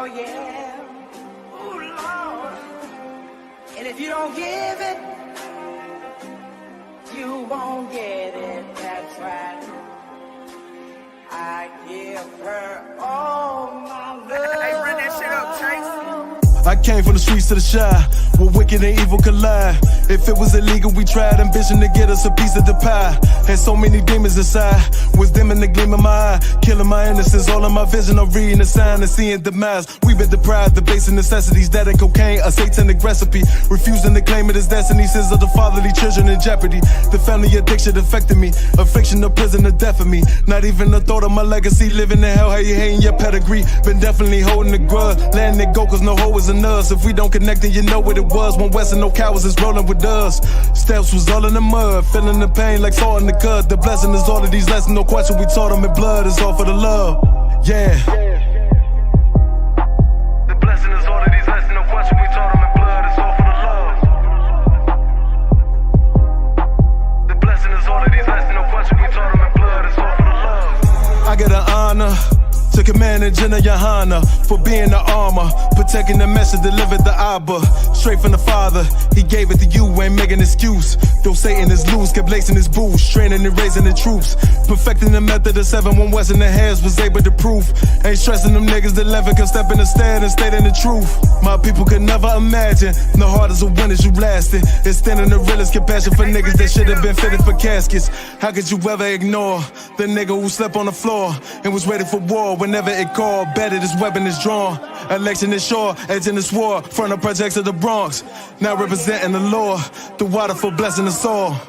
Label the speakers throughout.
Speaker 1: Oh yeah, oh Lord. And if you don't give it, you won't get it. That's right. I give her all my love. Hey, run that shit up, Chase.
Speaker 2: I came from the streets to the shy, where wicked and evil collide. If it was illegal, we tried ambition to get us a piece of the pie. Had so many demons inside, was dimming the gleam of my eye, killing my innocence. All of my vision, I'm reading the sign and seeing demise. We've been deprived of basic necessities, that and cocaine, a satanic recipe. Refusing to claim it as destiny, sins of the fatherly children in jeopardy. The family addiction affected me, affliction of prison, the death of me. Not even the thought of my legacy, living in hell, how you hating your pedigree. Been definitely holding the grudge, letting it go cause no hoe is in us. If we don't connect then you know what it was. One West and no cowards is rolling with us. Steps was all in the mud, feeling the pain like salt in the cut. The blessing is all of these lessons, no question we taught them in blood. It's all for the love, yeah. The blessing is all of these lessons, no question we taught them in blood. It's all for the love. The blessing is all of these lessons, no question we taught them in blood. It's all for the love. I get an honor to command and Jenna Johanna for being the armor, protecting the message delivered the Abba. Straight from the Father, He gave it to you, ain't making excuse. Though Satan is loose, kept lacing his boots, training and raising the troops, perfecting the method of 7 1 West in the hands was able to prove. Ain't stressing them niggas that left it, can step in the stand and stating the truth. My people could never imagine the hardest of winners you lasted. Extending the realest compassion for niggas that should have been fitted for caskets. How could you ever ignore the nigga who slept on the floor and was ready for war? Whenever it called, better this weapon is drawn. Election is sure, edging this war, front of projects of the Bronx. Now representing the Lord, the water for blessing us all.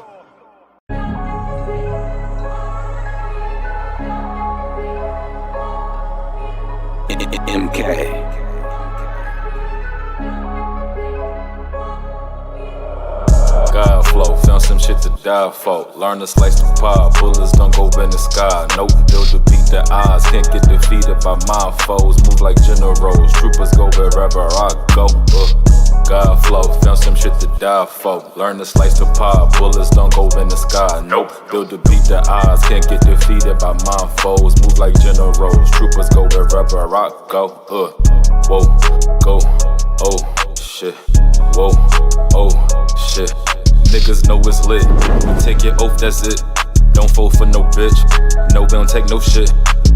Speaker 3: MK. God flow, found some shit to die for. Learn to slice the pie, bullets don't go in the sky. No build to beat the odds, can't get defeated by my foes. Move like generals, troopers go wherever I go. God flow, found some shit to die for. Learn to slice the pie, bullets don't go in the sky. Nope, build to beat the odds, can't get defeated by my foes. Move like generals, troopers go wherever I go. Whoa, go, oh shit. Whoa, oh shit. Niggas know it's lit. We take your oath, that's it. Don't fall for no bitch. No, we don't take no shit.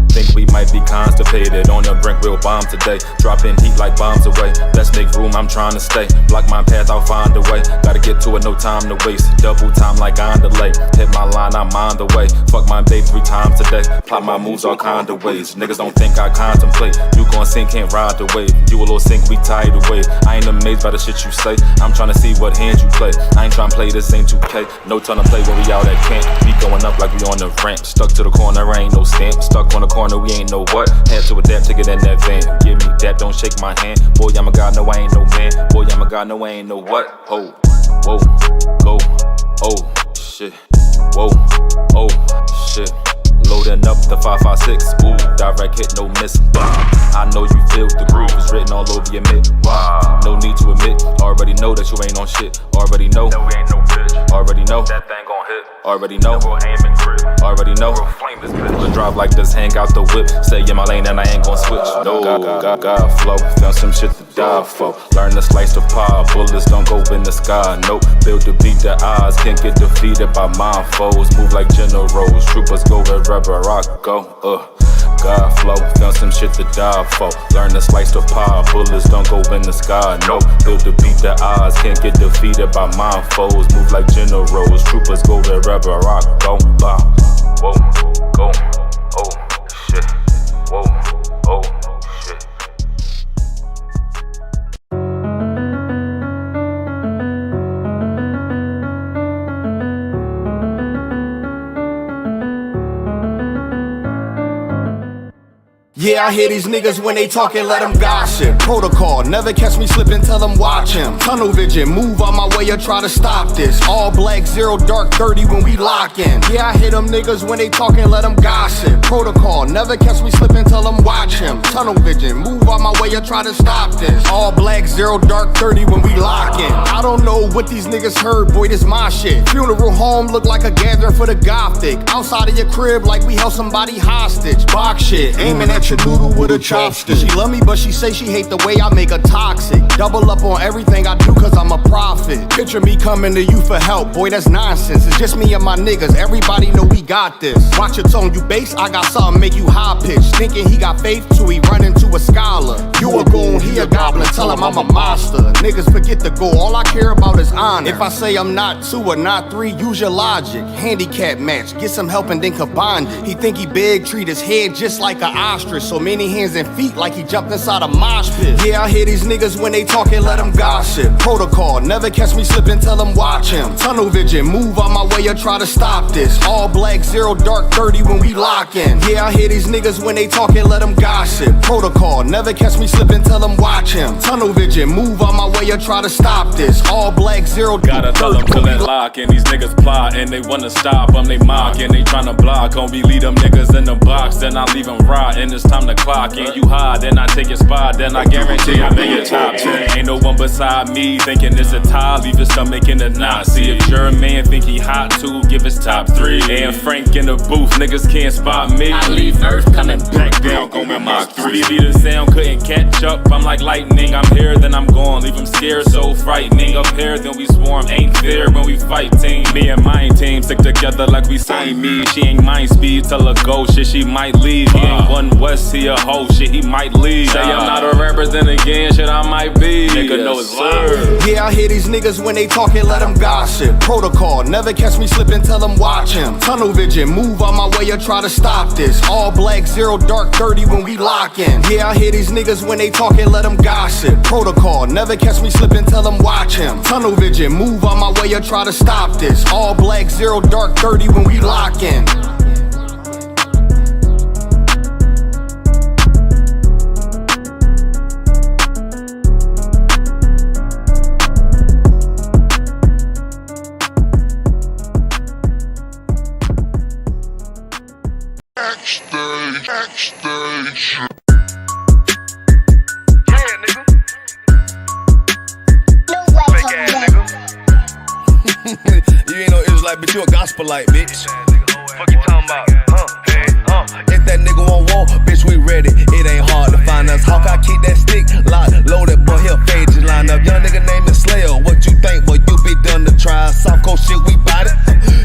Speaker 3: Think we might be constipated on the brink, we'll bomb today. Dropping heat like bombs away. Best make room, I'm trying to stay. Block my path, I'll find a way. Gotta get to it, no time to waste. Double time like on delay. Hit my line, I'm on the way. Fuck my babe 3 times a day. Plot my moves all kind of ways. Niggas don't think I contemplate. You gon' sink, can't ride the wave. You a little sink, we tide the wave. I ain't amazed by the shit you say. I'm trying to see what hands you play. I ain't trying to play this, ain't 2K. No time to play when we out at camp. We going up like we on the ramp. Stuck to the corner, ain't no stamp. Stuck on the corner, we ain't know what. Had to adapt to get in that van. Give me that, don't shake my hand. Boy, I'm a god, no, I ain't no man. Boy, I'm a god, no, I ain't no what. Oh, whoa, go, oh, shit. Whoa, oh, shit. Loading up the 5.56, ooh, direct hit, no miss. I know you feel the groove is written all over your mitt. Wow, no need to admit. Already know that you ain't on shit. Already know. No, we ain't no bitch. Already know that thing gon' hit. Already know. Already know. We'll drive like this, hang out the whip. Stay in my lane and I ain't gon' switch. No, God flow. Found some shit to die for. Learn to slice the pie. Bullets don't go in the sky. Nope. Build to beat the odds. Can't get defeated by my foes. Move like generals. Troopers go wherever I go. God flow, found some shit to die for. Learn to slice the pie, bullets don't go in the sky. No, build to beat the odds, can't get defeated by my foes. Move like generals, troopers go wherever I go. Whoa, go, oh shit. Whoa, oh shit.
Speaker 4: Yeah, I hear these niggas when they talking, let them gossip. Protocol, never catch me slipping, tell them watch him. Tunnel vision, move on my way or try to stop this. All black, 0 dark 30 when we lock in. Yeah, I hear them niggas when they talking, let them gossip. Protocol, never catch me slipping, tell them watch him. Tunnel vision, move on my way or try to stop this. All black, 0 dark 30 when we lock in. I don't know what these niggas heard, boy, this my shit. Funeral home look like a gathering for the gothic. Outside of your crib like we held somebody hostage. Box shit, aiming at your noodle with a chopstick. She love me, but she say she hate the way I make her toxic. Double up on everything I do, cause I'm a prophet. Picture me coming to you for help, boy, that's nonsense. It's just me and my niggas, everybody know we got this. Watch your tone, you bass, I got something make you high pitch. Thinking he got faith till he run into a scholar. You a goon, he a goblin, tell him I'm a monster. Niggas forget the goal, all I care about is honor. If I say I'm not 2 or not 3, use your logic. Handicap match, get some help and then combine it. He think he big, treat his head just like an ostrich. So many hands and feet like he jumped inside a mosh pit. Yeah, I hear these niggas when they talking, let them gossip. Protocol, never catch me slipping, tell them watch him. Tunnel vision, move on my way or try to stop this. All black, 0 dark, 30 when we lock in. Yeah, I hear these niggas when they talking, let them gossip. Protocol, never catch me slipping, tell them watch him. Tunnel vision, move on my way or try to stop this. All black, 0
Speaker 3: gotta tell them till it lock. And these niggas plot and they wanna stop them, they mock and they tryna block. Only leave them niggas in the box, then I leave them rot. And it's time to clock. And you hide, then I take your spot, then I guarantee I make it top 10. Ain't no one beside me thinking it's a tie. Leave his stomach in the knot. See if your man think he hot too, give his top 3. And Frank in the booth, niggas can't spot me.
Speaker 5: I leave Earth coming back
Speaker 3: down, go in Mach 3. Be the sound, couldn't catch up. I'm like lightning, I'm here, then I'm gone. Leave them scared, so frightening. Up here, then we swarm. Ain't fair when we fight team. Me and my team stick together like we signed me. She ain't mind speed, tell her go, shit, she might leave. He ain't one West, he a hoe, shit, he might leave. Say I'm not a rapper, then again, shit, I might be. Nigga know it's live.
Speaker 4: Yeah, I hear these niggas when they talking, let them gossip. Protocol, never catch me slipping, tell them watch him. Tunnel vision, move on my way or try to stop this. All black, 0 dark, 30 when we lock in. Yeah, I hear these niggas when they talking, let them gossip. Protocol, never catch me slipping, tell them watch him. Tunnel vision, move on my way or try to stop this. All black, 0 dark, 30 when we lock in.
Speaker 6: Backstage.
Speaker 7: You ain't no Israelite, but you a gospelite, bitch.
Speaker 6: Fuck you talking about?
Speaker 7: If that nigga won't walk, bitch, we ready. It ain't hard to find us. Hawk, I keep that stick locked, loaded, boy, he'll fade just line up. Young nigga named Slayer. What you think, boy? You be done to try. Soft coast shit, we bout it.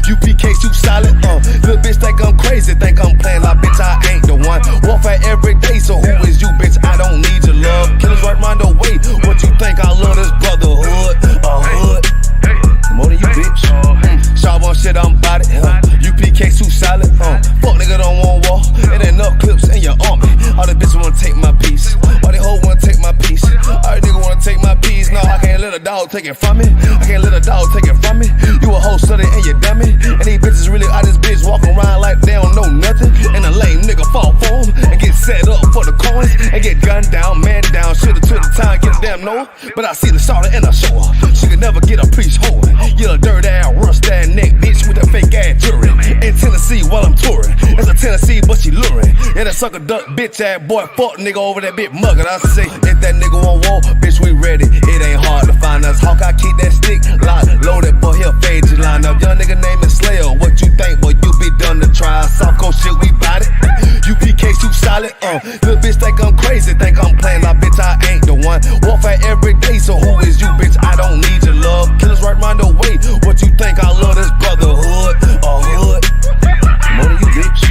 Speaker 7: UPK too solid. Little bitch think I'm crazy, think I'm playing like bitch, I ain't the one. Warfare every day, so who is you, bitch? I don't need your love. Killers right round the way. What you think? I love this brotherhood, a hood. More than you, bitch. Sharp on shit, I'm bout it. UPK too solid. Fuck nigga don't want war. It ain't enough clips in your army. All the bitches wanna take my piece. All they hoes wanna take my piece. All the niggas wanna take my piece. No, I can't let a dog take it from me. I can't let a dog take it from me. You a hoe study and you dummy. And these bitches really out this bitch walking around like they don't know nothing. And a lame nigga fall for them and get set up for the coins and get gunned down, man down. Shoulda took the time, get a damn no. But I see the starter and I show her. She could never get a priest holding. You a dirt ass, rust ass neck bitch with a fake ass jewelry. In Tennessee while I'm touring. It's a Tennessee, but she luring. And that sucker duck bitch ass boy, fuck nigga over that bitch muggin'. I say, if that nigga won't walk, bitch, we ready. It ain't hard to find us. Hawk, I keep that stick locked, loaded, boy, he'll fade just line up. Young nigga named Slayer. What you think, boy? You be done to try. Soft coast shit, we bout it. UPK too solid. Little bitch think I'm crazy, think I'm playing like bitch, I ain't the one. Warfare every day, so who is you, bitch? I don't need your love. Killers right round the way. What you think? I love this brotherhood, a hood. More than you, bitch.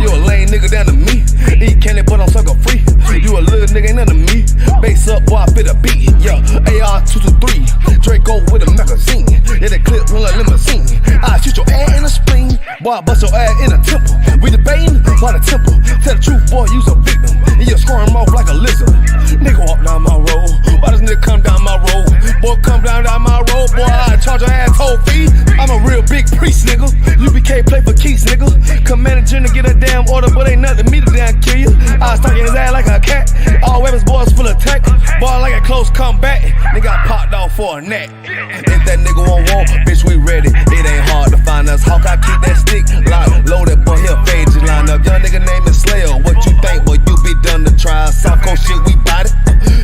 Speaker 7: You a lame nigga down to me. Eat candy, but I'm sucker free. You a little nigga, ain't nothing to me. Base up, boy, I fit a beat. Yeah, AR-223. Draco with a magazine. Yeah, that clip run like limousine. I shoot your ass in the spleen. Boy, I bust your ass in a temple. We debating by the temple. Tell the truth, boy, you's a victim. And you're squirming off like a lizard. Nigga walk down my road. Why does nigga come down my road? Boy, come down my road. Boy, I charge your ass toll fee. I'm a real big priest, nigga. UPK play for keys, nigga. Commanding to get a damn order, but ain't nothing to me to damn kill you. I stuck in his ass like a cat. All weapons, boys full of tech. Boy, like a close combat. Nigga got popped off for a neck. If that nigga won't walk, bitch, we ready. It ain't hard to find us. Hawk, I keep that stick locked, loaded, boy, he'll fade just line up. Young nigga named Slayer. What you think, boy? You be done to try. Soft coast shit, we bout it.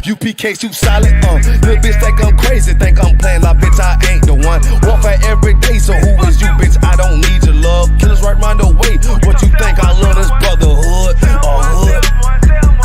Speaker 7: UPK too solid. Little bitch think I'm crazy, think I'm playing like bitch, I ain't the one. Warfare every day, so who is you, bitch? I don't need your love. Killers right round the way. What you think? I love this brotherhood, a hood.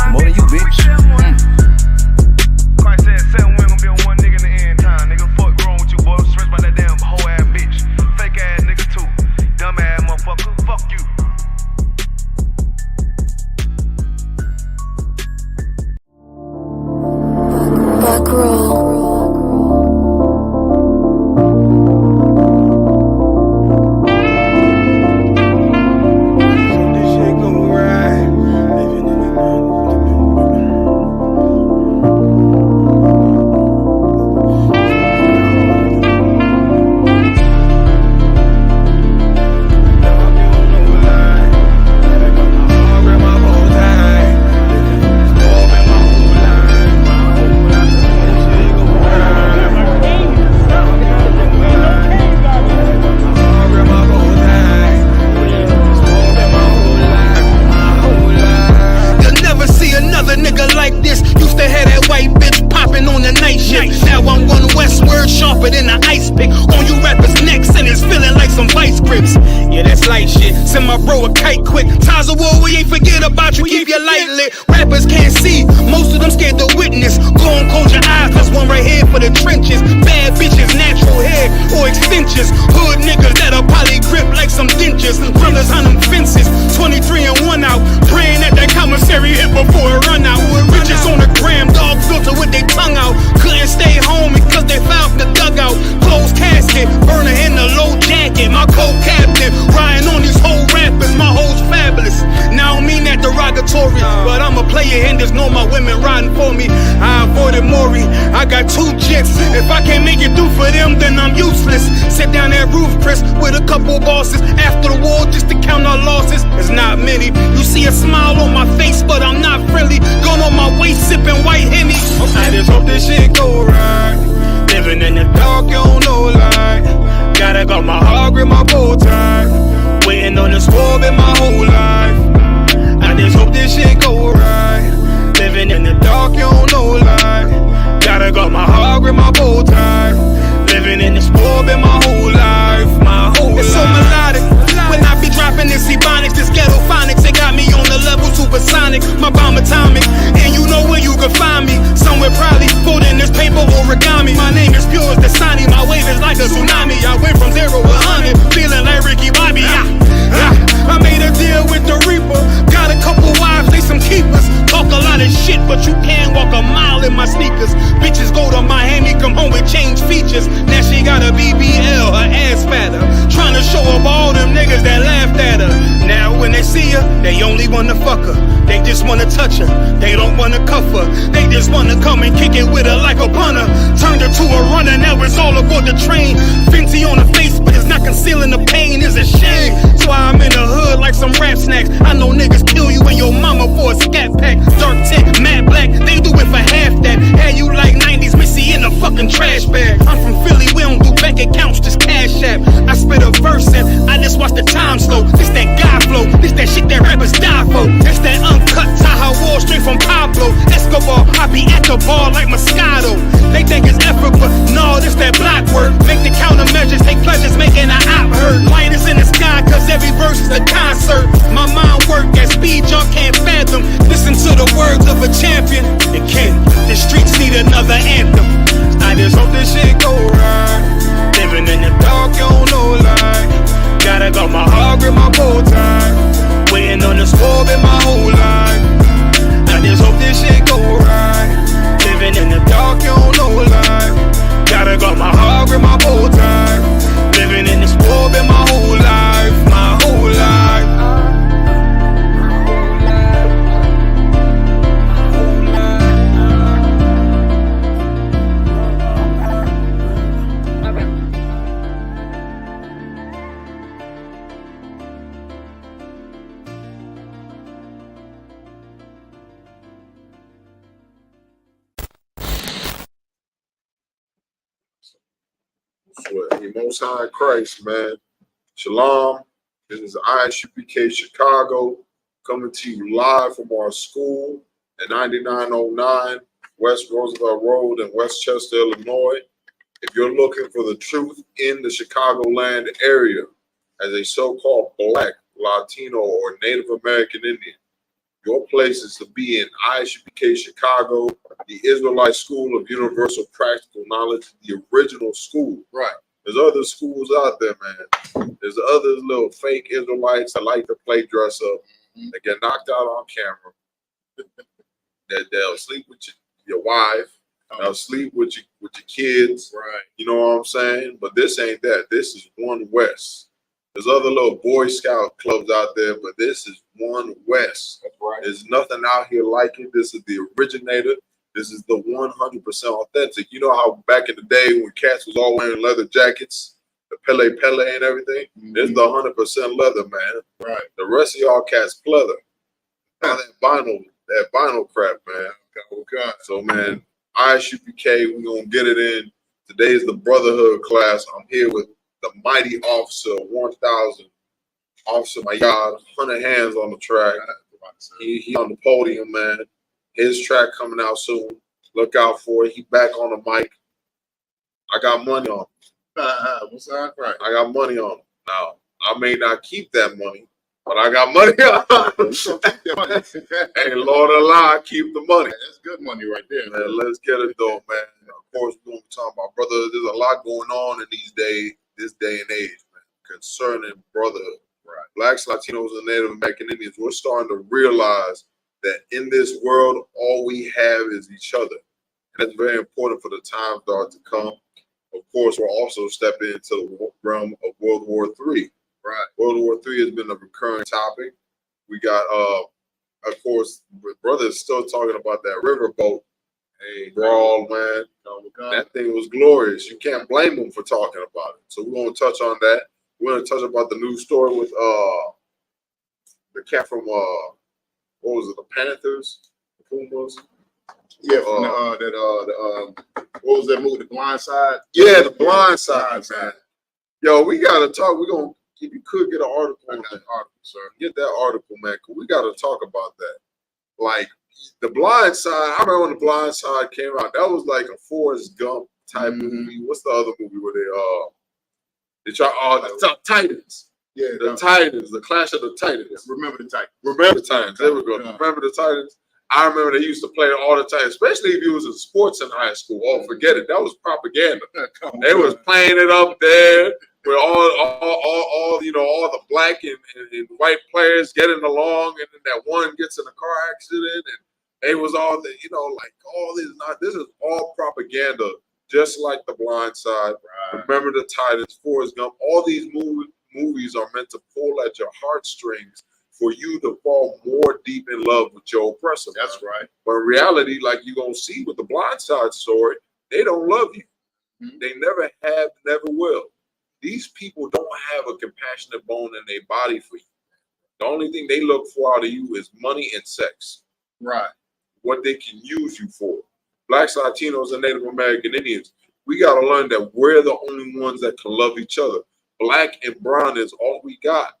Speaker 8: blow a kite quick. Times of war, we ain't forget about you, keep your light lit. Rappers can't see, most of them scared to witness. Go and close your eyes, cause one right here for the trenches. Bad bitches, natural hair or extensions. Hood niggas that'll poly grip like some dentures. Brothers on them fences, 23 and 1 out. Praying that commissary hit before it run out. Bitches on the gram, dog filter with their tongue out. Couldn't stay home because they found the dugout. Closed casket, burner in the low jacket. My co-captain, riding on these whole rappers. My hoes fabulous. Now I don't mean that derogatory, but I'm a player and there's no my women riding for me. I avoided Maury, I got 2 jets. If I can't make it through for them, then I'm useless. Sit down that roof, Chris, with a couple bosses. After the war, just to count our losses. It's not many. You see a smile on my face, but I'm not friendly. Gone on my waist, sipping white Henny. I just hope this shit go right. Living in the dark, you don't know light. Gotta got my heart grip, my bow tie. Waiting on this war been my whole life. I just hope this shit go right. Living in the dark, you don't know light. Gotta got my heart grip, my bow tie. Living in this war been my whole life. My whole life. It's so melodic. When I be dropping this ebonics, this ghetto phonics, it got me on the level supersonic. My bomb atomic, and you know where you can find me. Somewhere probably folding this paper origami. My name is pure as the Dasani. My wave is like a tsunami. I went from 0 to 100, feeling like Ricky Bobby. I made a deal with the Reaper. Got a couple wives, they some keepers. Talk a lot of shit, but you can't walk a mile in my sneakers. Bitches go to Miami, come home with change features. Now she got a BBL, her ass fatter. Trying to show up all them niggas that laughed at her. Now when they see her, they only wanna fuck her. They just wanna touch her, they don't wanna cuff her. They just wanna come and kick it with her like a punter. Turned her to a runner, now it's all aboard the train. Fenty on the face, but it's not concealing the pain, it's a shame. So I'm in the hood like some rap snacks. I know niggas kill you and your mama for a scat pack. Dark tint, matte black, they do it for half that. Had you like 90s Missy in a fucking trash bag. I'm from Philly, we don't do bank accounts, just cash app. I spit a verse and I just watch the time slow. This that guy flow, this that shit that rappers die for. This that uncut Tahoe Wall straight from Pablo Escobar. I be at the bar like Moscato. They think it's effort, but no, this that block work. Make the countermeasures, take pleasures, making an op hurt. Light is in the sky, cause every verse is a concert. My mind work at speed y'all can't fathom. Listen to the words of a champion. It can't. The streets need another anthem. I just hope this shit go right. Living in the dark, you don't know light. Gotta got my heart grip, my bow tie. Waiting on the score in my whole life. I just hope this shit go right. Living in the dark, you don't know light. Gotta got my heart grip, my bow tie. Living in this war in my whole life, my whole life.
Speaker 9: Most High Christ, man. Shalom. This is Isupk Chicago coming to you live from our school at 9909 West Roosevelt Road in Westchester, Illinois. If you're looking for the truth in the Chicagoland area as a so-called Black, Latino, or Native American Indian, your place is to be in Isupk Chicago, the Israelite School of Universal Practical Knowledge, the original school. Right. There's other schools out there, man. There's other little fake Israelites that like to play dress up. They get knocked out on camera. They'll sleep with your wife. They'll sleep with your kids. Right. You know what I'm saying? But this ain't that. This is One West. There's other little Boy Scout clubs out there, but this is One West. That's right. There's nothing out here like it. This is the originator. This is the 100% authentic. You know how back in the day when cats was all wearing leather jackets, the Pele and everything? This is the 100% leather, man. Right. The rest of y'all cats pleather. All that vinyl crap, man. Okay. So, man, Isupk, we're going to get it in. Today is the Brotherhood class. I'm here with the mighty officer, 1000, Officer Mayad, 100 hands on the track. He on the podium, man. His track coming out soon. Look out for it. He back on the mic. I got money on him. What's that? Right. I got money on him. Now, I may not keep that money, But I got money. Hey, Lord Allah, keep the money.
Speaker 10: That's good money right there.
Speaker 9: Man, let's get it though, man. Of course, we're gonna be talking about brother. There's a lot going on in this day and age, man, concerning brotherhood.
Speaker 10: Right.
Speaker 9: Blacks, Latinos, and Native American Indians. We're starting to realize that in this world, all we have is each other. And that's very important for the times that are to come. Of course, we're also stepping into the realm of World War III.
Speaker 10: Right.
Speaker 9: World War III has been a recurring topic. We got, of course, brothers still talking about that riverboat brawl, man. That thing was glorious. You can't blame them for talking about it. So we're going to touch on that. We're going to touch about the news story with the cat from, what was it, the Panthers? The Pumas?
Speaker 10: Yeah, from what was that movie, The Blind Side?
Speaker 9: Yeah, The Blind Side, man. Yo, we got to talk. We're going to, if you could get an article on that article, sir. Get that article, man, because we got to talk about that. Like, The Blind Side, I remember when The Blind Side came out, that was like a Forrest Gump type movie. What's the other movie where they try, the Titans.
Speaker 10: Yeah,
Speaker 9: the Titans, the Clash of the Titans.
Speaker 10: Remember the Titans.
Speaker 9: Remember the Titans. There we go. Remember the Titans. I remember they used to play it all the time, especially if you was in sports in high school. Oh, forget it. That was propaganda. They was playing it up there with all the black and white players getting along, and then that one gets in a car accident, and they was all all this is all propaganda, just like The Blind Side. Right. Remember the Titans, Forrest Gump. All these movies are meant to pull at your heartstrings for you to fall more deep in love with your oppressor.
Speaker 10: That's right.
Speaker 9: But in reality, like you're going to see with The Blind Side story, they don't love you. Mm-hmm. They never have, never will. These people don't have a compassionate bone in their body for you. The only thing they look for out of you is money and sex.
Speaker 10: Right.
Speaker 9: What they can use you for. Blacks, Latinos, and Native American Indians, we got to learn that we're the only ones that can love each other. Black and brown is all we got.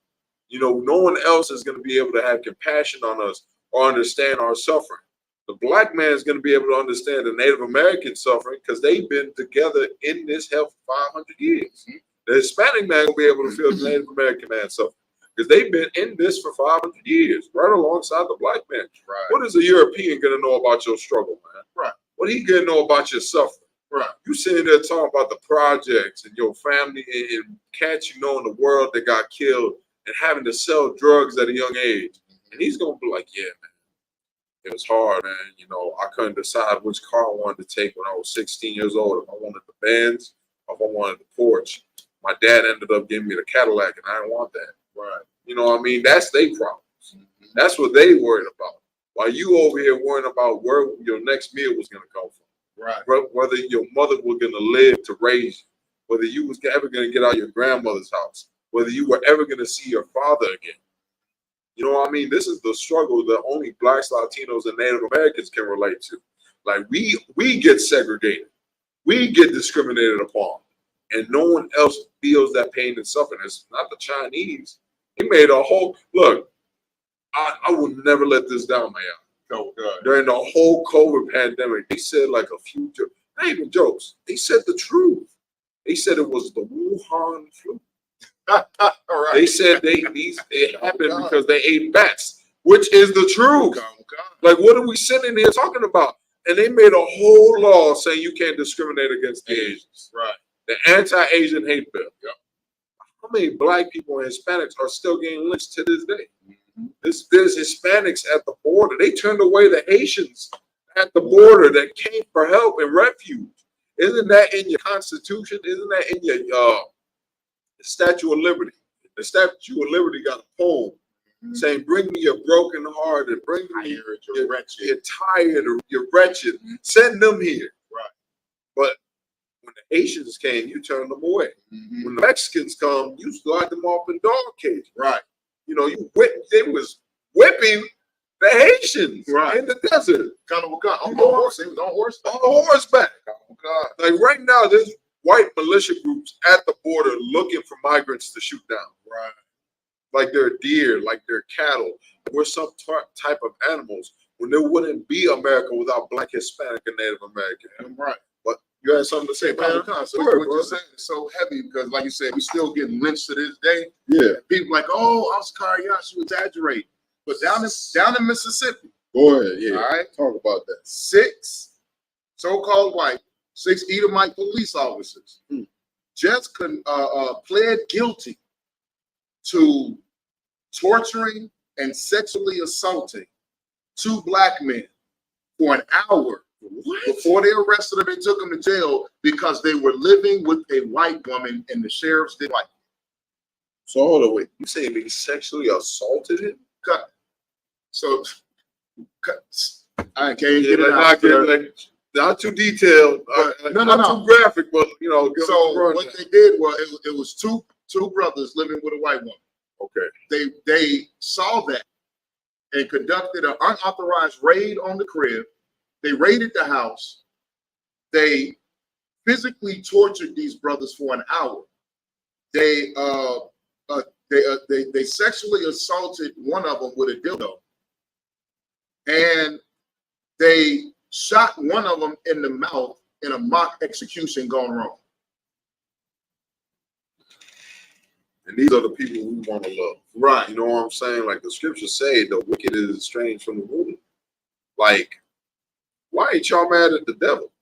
Speaker 9: You know, no one else is going to be able to have compassion on us or understand our suffering. The black man is going to be able to understand the Native American suffering because they've been together in this hell for 500 years. Mm-hmm. The Hispanic man will be able to feel the Native American man suffering because they've been in this for 500 years, right alongside the black man. Right. What is a European going to know about your struggle, man? Right. What he going to know about your suffering? Right. You sitting there talking about the projects and your family and cats you know in the world that got killed and having to sell drugs at a young age. And he's going to be like, yeah, man, it was hard, man. You know, I couldn't decide which car I wanted to take when I was 16 years old. If I wanted the Benz, or if I wanted the Porsche. My dad ended up giving me the Cadillac, and I didn't want that. Right. You know what I mean? That's their problems. Mm-hmm. That's what they worried about. While you over here worrying about where your next meal was going to come from. Right. Whether your mother was going to live to raise you. Whether you was ever going to get out of your grandmother's house. Whether you were ever going to see your father again. You know what I mean? This is the struggle that only blacks, Latinos, and Native Americans can relate to. Like, we get segregated. We get discriminated upon. And no one else feels that pain and suffering. It's not the Chinese. They made a whole... Look, I will never let this down, man. Oh, God. During the whole COVID pandemic, they said like a few jokes. Not even jokes. They said the truth. They said it was the Wuhan flu. Right. They said it happened because they ate bats, which is the truth. Like, what are we sitting here talking about? And they made a whole law saying you can't discriminate against the Asians. Right. The anti-Asian hate bill. Yep. How many black people and Hispanics are still getting lynched to this day? Mm-hmm. There's Hispanics at the border. They turned away the Haitians at the border that came for help and refuge. Isn't that in your Constitution? Isn't that in your Statue of Liberty? The Statue of Liberty got a poem saying, "Bring me your broken heart and bring me your wretched. You're tired or you're wretched. Send them here." Right. But when the Haitians came, you turned them away. Mm-hmm. When the Mexicans come, you locked them off in dog cages. Right. You know, they was whipping the Haitians in the desert. On horseback. Like right now, there's white militia groups at the border looking for migrants to shoot down. Right. Like they're deer, like they're cattle. We're some type of animals when there wouldn't be America without black, Hispanic, and Native American. Right. But You had something to say, man?
Speaker 10: So
Speaker 9: Word,
Speaker 10: what
Speaker 9: bro.
Speaker 10: you're saying is so heavy because, like you said, we still getting lynched to this day.
Speaker 9: Yeah.
Speaker 10: People like, oh, Oscar, yes, you exaggerate. But down in Mississippi,
Speaker 9: Go ahead. Yeah.
Speaker 10: all right,
Speaker 9: Talk about that.
Speaker 10: 6 so-called white, 6 Edomite police officers just pled guilty to torturing and sexually assaulting 2 black men for an hour. What? Before they arrested them and took them to jail because they were living with a white woman and the sheriffs didn't like it.
Speaker 9: So hold on, wait. You saying they sexually assaulted him?
Speaker 10: So I can't get it out.
Speaker 9: Not too detailed, not too graphic, but you know.
Speaker 10: So what they did was it was two brothers living with a white woman.
Speaker 9: Okay.
Speaker 10: They saw that and conducted an unauthorized raid on the crib. They raided the house. They physically tortured these brothers for an hour. They sexually assaulted one of them with a dildo, and they shot one of them in the mouth in a mock execution gone wrong.
Speaker 9: And these are the people we want to love.
Speaker 10: Right.
Speaker 9: You know what I'm saying? Like the scriptures say, the wicked is estranged from the womb. Like, why ain't y'all mad at the devil?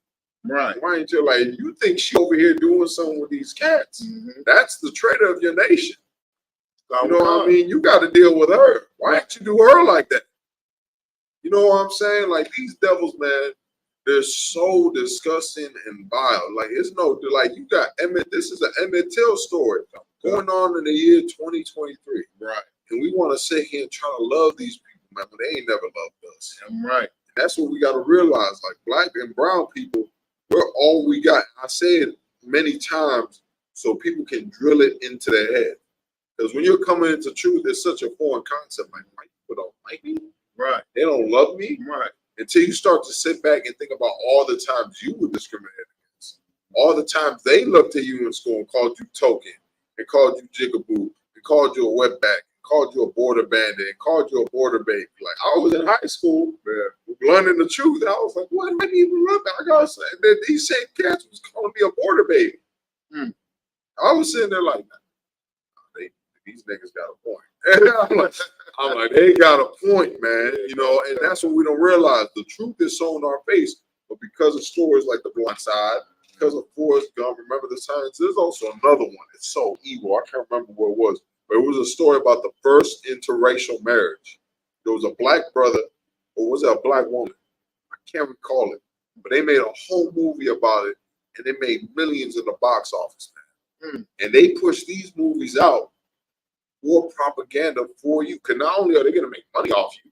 Speaker 10: Right.
Speaker 9: Why ain't you like, you think she over here doing something with these cats? That's the traitor of your nation. You know what I mean? You got to deal with her. Why don't you do her like that? You know what I'm saying? Like these devils, man, they're so disgusting and vile. Like it's no, like you got Emmett. This is an Emmett Till story going on in the year 2023.
Speaker 10: Right.
Speaker 9: And we want to sit here and try to love these people, man, but they ain't never loved us.
Speaker 10: I'm right.
Speaker 9: And that's what we got to realize. Like black and brown people, we're all we got. I say it many times so people can drill it into their head. Because when you're coming into truth, it's such a foreign concept. Like white people don't like me.
Speaker 10: Right.
Speaker 9: They don't love me.
Speaker 10: Right.
Speaker 9: Until you start to sit back and think about all the times you were discriminated against. All the times they looked at you in school and called you token, and called you jigaboo, and called you a wetback, and called you a border bandit, and called you a border baby. Like I was in high school, learning the truth. I was like, what? I didn't even love that. I gotta say that these same cats was calling me a border baby. I was sitting there like, these niggas got a point. I'm like, they got a point, man. You know, and that's what we don't realize. The truth is so in our face, but because of stories like The Blind Side, because of Forrest Gump, Remember the Titans, there's also another one. It's so evil. I can't remember what it was, but it was a story about the first interracial marriage. There was a black brother, or was it a black woman? I can't recall it, but they made a whole movie about it, and they made millions in the box office, man. And they pushed these movies out for propaganda for you. Because not only are they going to make money off you,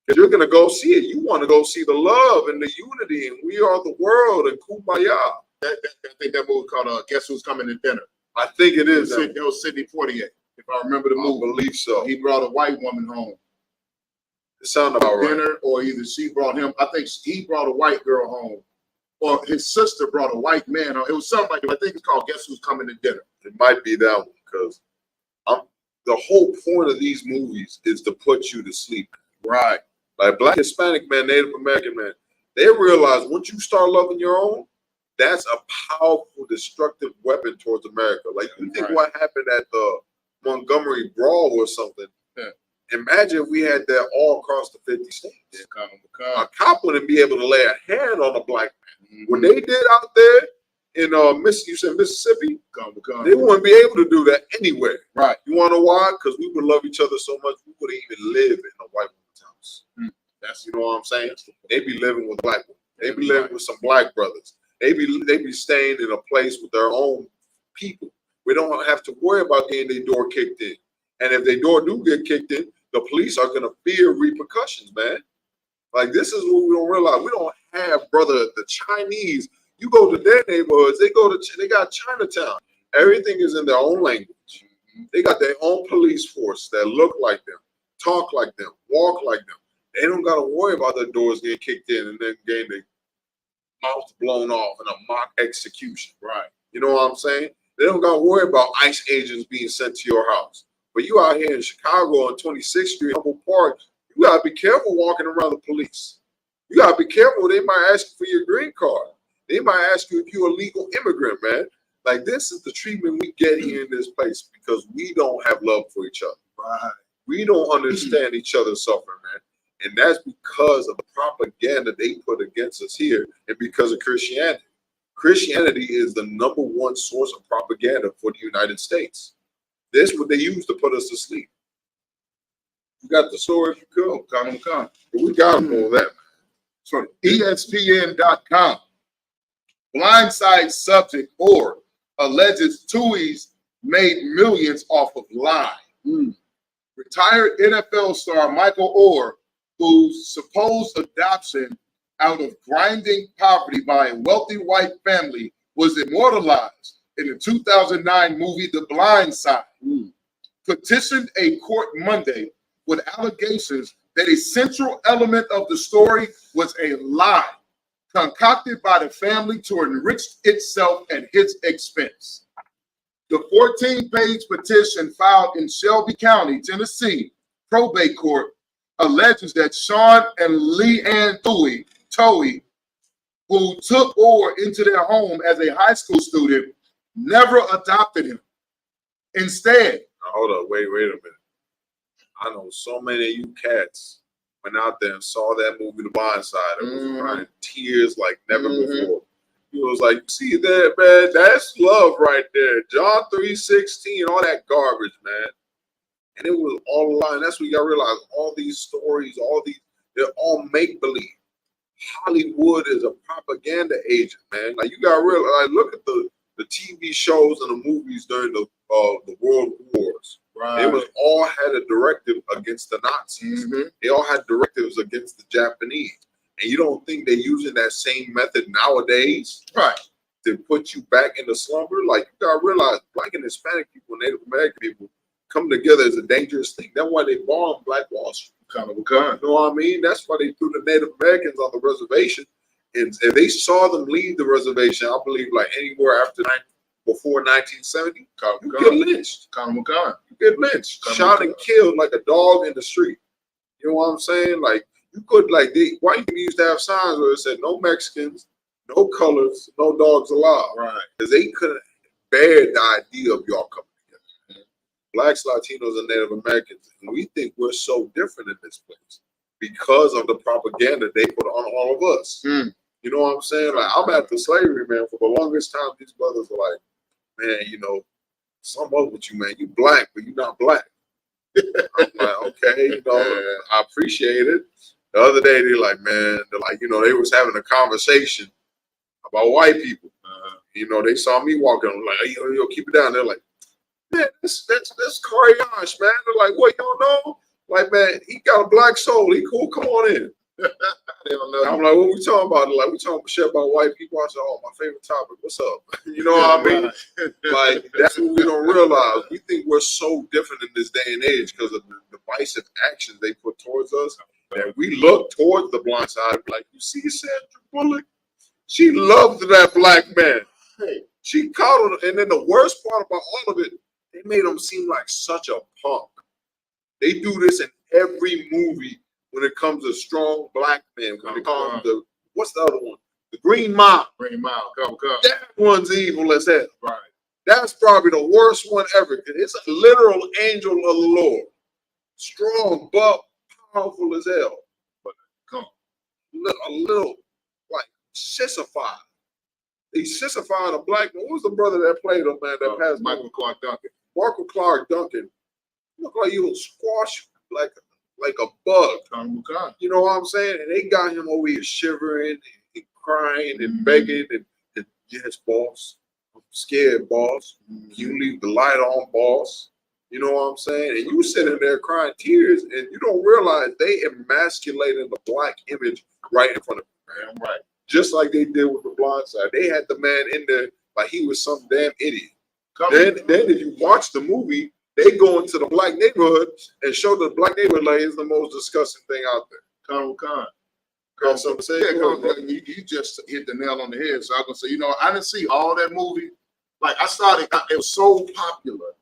Speaker 9: because you're going to go see it. You want to go see the love and the unity and we are the world and kumbaya.
Speaker 10: I think that movie called Guess Who's Coming to Dinner.
Speaker 9: I think it is.
Speaker 10: It was Sidney Poitier, if I remember the movie.
Speaker 9: I believe so.
Speaker 10: He brought a white woman home.
Speaker 9: It sounded about right.
Speaker 10: Dinner, or either she brought him. I think he brought a white girl home, or his sister brought a white man home. It was something like that. I think it's called Guess Who's Coming to Dinner.
Speaker 9: It might be that one because the whole point of these movies is to put you to sleep.
Speaker 10: Right.
Speaker 9: Like Black, Hispanic man, Native American man, they realize once you start loving your own, that's a powerful, destructive weapon towards America. Like you think what happened at the Montgomery Brawl or something. Imagine if we had that all across the 50 states. A cop wouldn't be able to lay a hand on a black man. What they did out there in you said Mississippi, they wouldn't be able to do that anywhere.
Speaker 10: Right.
Speaker 9: You want to know why? Because we would love each other so much we wouldn't even live in a white woman's house. That's, you know what I'm saying? They be living with black women. They be living with some black brothers. They be staying in a place with their own people. We don't have to worry about getting their door kicked in. And if their door do get kicked in, the police are gonna fear repercussions, man. Like this is what we don't realize. We don't have, brother, the Chinese. You go to their neighborhoods, they got Chinatown. Everything is in their own language. They got their own police force that look like them, talk like them, walk like them. They don't gotta worry about their doors getting kicked in and then getting their mouth blown off in a mock execution. Right. You know what I'm saying? They don't gotta worry about ICE agents being sent to your house. But you out here in Chicago on 26th Street, Humboldt Park, you gotta be careful walking around the police. You gotta be careful. They might ask you for your green card. They might ask you if you're a legal immigrant, man. Like, this is the treatment we get here in this place because we don't have love for each other.
Speaker 10: Right.
Speaker 9: We don't understand each other's suffering, man. And that's because of the propaganda they put against us here and because of Christianity. Christianity is the #1 source of propaganda for the United States. This is what they use to put us to sleep. You got the story if you could.
Speaker 10: Come.
Speaker 9: We got all that, man.
Speaker 10: So ESPN.com. Blindside subject or alleges Tuohy's made millions off of lying. Retired NFL star Michael Orr, whose supposed adoption out of grinding poverty by a wealthy white family was immortalized in the 2009 movie The Blind Side, petitioned a court Monday with allegations that a central element of the story was a lie concocted by the family to enrich itself at his expense. The 14-page petition filed in Shelby County, Tennessee, probate court alleges that Sean and Leanne Tuohy, who took Orr into their home as a high school student, never adopted him. Instead,
Speaker 9: Hold up, wait a minute. I know so many of you cats went out there and saw that movie, The Blind Side, and was crying tears like never before. He was like, you see that, man? That's love right there. John 3:16, all that garbage, man. And it was all a lie. And that's what you gotta realize. All these stories, they're all make-believe. Hollywood is a propaganda agent, man. Like, you gotta realize, like, look at the TV shows and the movies during the World Wars.
Speaker 10: right.
Speaker 9: They was all had a directive against the Nazis. They all had directives against the Japanese. And you don't think they're using that same method nowadays?
Speaker 10: Right.
Speaker 9: To put you back into slumber? Like, you gotta realize Black and Hispanic people, Native American people come together is a dangerous thing. That's why they bombed Black Wall Street. You know what I mean? That's why they threw the Native Americans on the reservation. And if they saw them leave the reservation, I believe like anywhere before 1970, you get lynched. You get lynched. Shot and killed like a dog in the street. You know what I'm saying? Like, you could, like, the white people used to have signs where it said no Mexicans, no colors, no dogs allowed.
Speaker 10: Right.
Speaker 9: Because they couldn't bear the idea of y'all coming together. Blacks, Latinos, and Native Americans, and we think we're so different in this place because of the propaganda they put on all of us. You know what I'm saying? Like, I'm at the slavery, man. For the longest time, these brothers are like, man, you know, something up with you, man. You Black, but you're not Black. I'm like, okay, you know, I appreciate it. The other day, they're like, you know, they was having a conversation about white people. You know, they saw me walking. I'm like, hey, yo, keep it down. They're like, man, that's Kariash, man. They're like, what, you don't know? Like, man, he got a Black soul. He cool. Come on in. They don't know. I'm like, what we talking about? Like, we talking shit about white people. I said, oh, my favorite topic. What's up? You know what I mean? Like, that's what we don't realize. We think we're so different in this day and age because of the divisive actions they put towards us. And we look towards the blind side, like, you see Sandra Bullock? She loved that Black man. She coddled him. And then the worst part about all of it, they made him seem like such a punk. They do this in every movie when it comes to strong Black men. When it comes to, what's the other one? The Green Mile.
Speaker 10: Come.
Speaker 9: That one's evil as hell.
Speaker 10: Right.
Speaker 9: That's probably the worst one ever because it's a literal angel of the Lord. Strong, but powerful as hell. But come on. A little, like, sissified. They sissified a Black man. What was the brother that played him, man, that passed?
Speaker 10: Michael Clark Duncan.
Speaker 9: Michael Clark Duncan. Look like he was squashed like a bug. You know what I'm saying? And they got him over here shivering and crying and begging and yes, boss. I'm scared, boss. You leave the light on, boss. You know what I'm saying? And you sitting there crying tears and you don't realize they emasculating the Black image right in front of you.
Speaker 10: Right.
Speaker 9: Just like they did with the Blind Side. They had the man in there like he was some damn idiot. Then if you watch the movie, they go into the Black neighborhood and show the Black neighborhood like it's the most disgusting thing out there. Got something to say?
Speaker 10: You just hit the nail on the head. So I'm gonna say, you know, I didn't see all that movie. Like, it was so popular,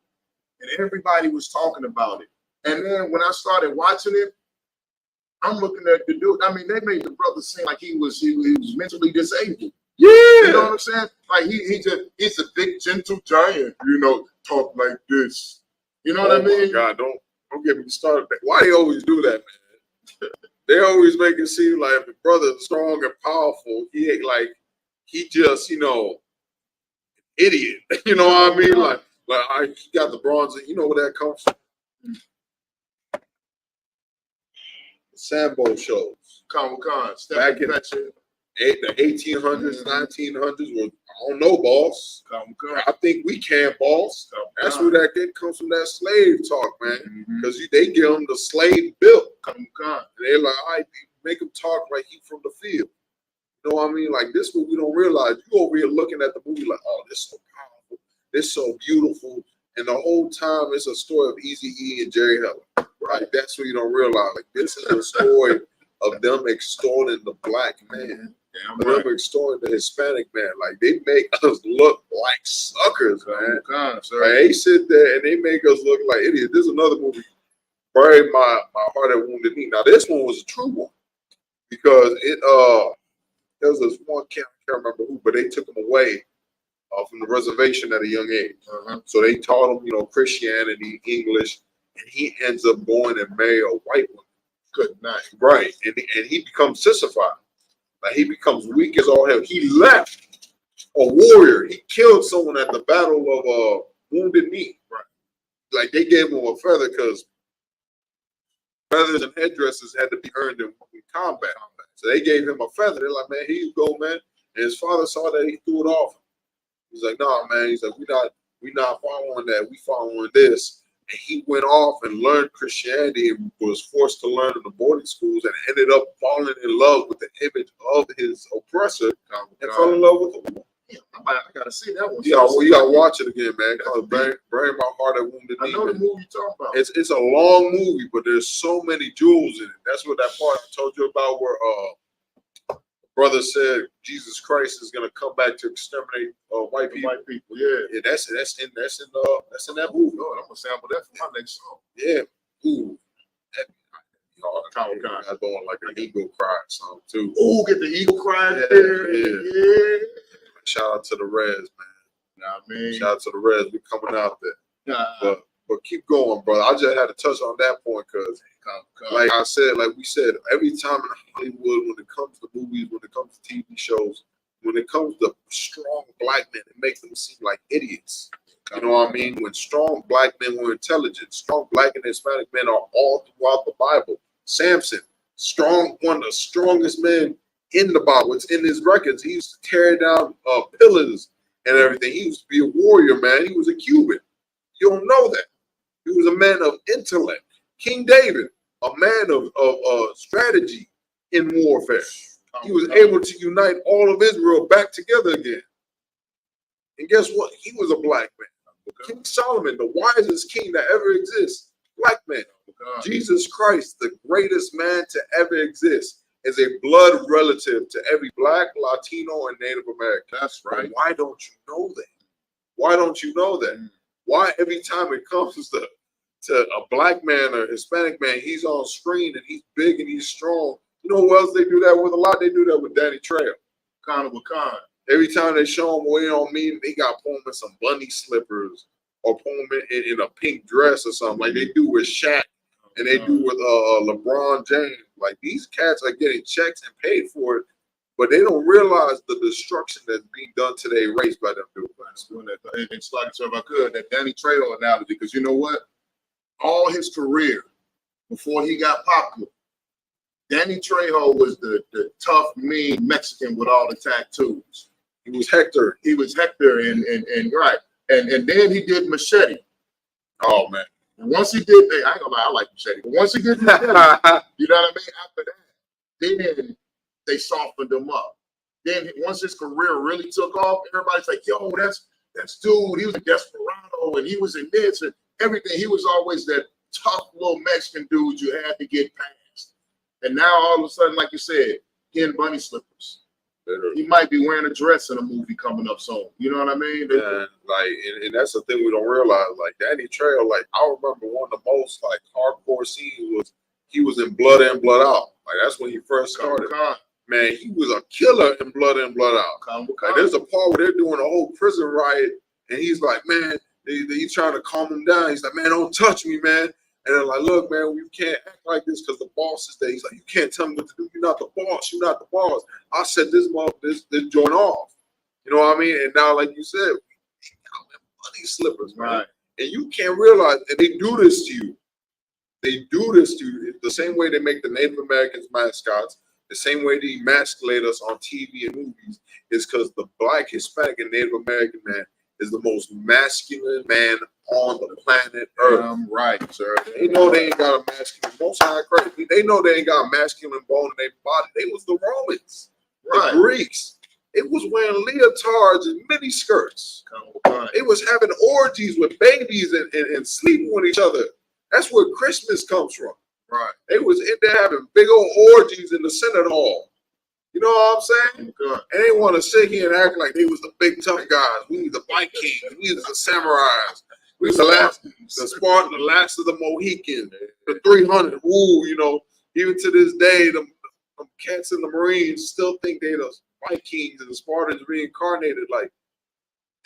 Speaker 10: and everybody was talking about it. And then when I started watching it, I'm looking at the dude. I mean, they made the brother seem like he was mentally disabled. Yeah.
Speaker 9: Yeah.
Speaker 10: You know what I'm saying? Like he's a big gentle giant, talk like this. You know what I mean?
Speaker 9: Oh my God, don't get me started. Why they always do that, man? They always make it seem like the brother is strong and powerful. He ain't like he just, idiot. You know what I mean? Like he got the bronze. You know where that comes from? The Sambo shows.
Speaker 10: Con,
Speaker 9: Back in the 1800s, 1900s was, I don't know, boss. I think we can, boss. That's where that comes from, that slave talk, man. Because they give them the slave bill. And they're like, all right, make him talk like he from the field. You know what I mean? Like, this what we don't realize. You over here looking at the movie like, oh, this is so powerful. This is so beautiful. And the whole time it's a story of Eazy-E and Jerry Heller. Right? That's what you don't realize. Like, this is a story of them extorting the black man. Them extorting the Hispanic man. Like, they make us look like suckers, man. Like, they sit there and they make us look like idiots. There's another movie, Bury My Heart at Wounded Knee. Now, this one was a true one. Because there was this one, can't remember who, but they took him away from the reservation at a young age. So they taught him, Christianity, English, and he ends up going and marry a white woman. Good night. Right. And he becomes sissified. Like, he becomes weak as all hell. He left a warrior. He killed someone at the Battle of Wounded Knee. Right. Like, they gave him a feather because feathers and headdresses had to be earned in combat. So they gave him a feather. They're like, man, here you go, man. And his father saw that, he threw it off. He's like, nah, man. He's like, we not following that. We following this. And he went off and learned Christianity and was forced to learn in the boarding schools and ended up falling in love with the image of his oppressor and fell in love with the woman.
Speaker 10: Yeah, I gotta see that one.
Speaker 9: Yeah, well, you gotta watch it again, man. Called Bury My Heart at Wounded Knee.
Speaker 10: I know the movie you're talking about.
Speaker 9: It's a long movie, but there's so many jewels in it. That's what that part I told you about, where brother said Jesus Christ is gonna come back to exterminate white people.
Speaker 10: White people, yeah.
Speaker 9: That's in that movie.
Speaker 10: Lord, I'm gonna sample that for my next song.
Speaker 9: Yeah. Ooh. I'm doing like an eagle cry song too.
Speaker 10: Ooh, get the eagle cry
Speaker 9: there.
Speaker 10: Yeah.
Speaker 9: Shout out to the Reds, man.
Speaker 10: Nah, man.
Speaker 9: Shout out to the Reds. We coming out there. But keep going, brother. I just had to touch on that point because, like I said, like we said, every time in Hollywood, when it comes to movies, when it comes to TV shows, when it comes to strong black men, it makes them seem like idiots. You know what I mean? When strong black men were intelligent, strong black and Hispanic men are all throughout the Bible. Samson, one of the strongest men in the Bible. It's in his records. He used to tear down pillars and everything. He used to be a warrior, man. He was a Cuban. You don't know that. He was a man of intellect. King David, a man of strategy in warfare. He was able to unite all of Israel back together again. And guess what? He was a black man. King Solomon, the wisest king that ever exists, black man. Jesus Christ, the greatest man to ever exist, is a blood relative to every black, Latino, and Native American.
Speaker 10: That's right.
Speaker 9: But why don't you know that? Why don't you know that? Why every time it comes to a black man or Hispanic man, he's on screen and he's big and he's strong? You know who else they do that with a lot? They do that with Danny Trejo. Every time they show him weighing on me, they got put him in some bunny slippers or put him in a pink dress or something like they do with Shaq and they do with LeBron James. Like, these cats are getting checks and paid for it, but they don't realize the destruction that's being done to their race by them dudes.
Speaker 10: It's like, so if I could, that Danny Trejo analogy, because you know what? All his career, before he got popular, Danny Trejo was the tough, mean Mexican with all the tattoos.
Speaker 9: He was Hector.
Speaker 10: And right. And then he did Machete.
Speaker 9: Oh, man.
Speaker 10: And once he did, I ain't gonna lie, I like Machete. But once he did Machete, you know what I mean? After that, then they softened him up. Then once his career really took off, everybody's like, yo, that's dude. He was a desperado and he was in this and everything. He was always that tough little Mexican dude you had to get past. And now all of a sudden, like you said, he in bunny slippers. He might be wearing a dress in a movie coming up soon. You know what I mean?
Speaker 9: And that's the thing we don't realize. Like, Danny Trejo, like, I remember one of the most like hardcore scenes was he was in Blood In, Blood Out. Like, that's when he first started. man, he was a killer in Blood In, Blood Out. Like, there's a part where they're doing a whole prison riot, and he's like, man, he's trying to calm him down. He's like, man, don't touch me, man. And they're like, look, man, we can't act like this because the boss is there. He's like, you can't tell me what to do. You're not the boss. You're not the boss. I set this joint off. You know what I mean? And now, like you said, money slippers, man.
Speaker 10: Right.
Speaker 9: And you can't realize that they do this to you. They do this to you the same way they make the Native Americans mascots, the same way they emasculate us on TV and movies, is because the Black, Hispanic, and Native American man is the most masculine man on the planet Earth.
Speaker 10: Right, sir.
Speaker 9: They know they ain't got a masculine, most high crazy. They know they ain't got a masculine bone in their body. They was the Romans, the Greeks. It was wearing leotards and mini skirts. It was having orgies with babies and sleeping with each other. That's where Christmas comes from.
Speaker 10: Right.
Speaker 9: They was in there having big old orgies in the Senate Hall. You know what I'm saying? And they want to sit here and act like they was the big tough guys. We was the Vikings. We was the samurais. We was the Spartan, the last of the Mohicans, the 300. Ooh, you know, even to this day, them cats in the Marines still think they the Vikings and the Spartans reincarnated. Like,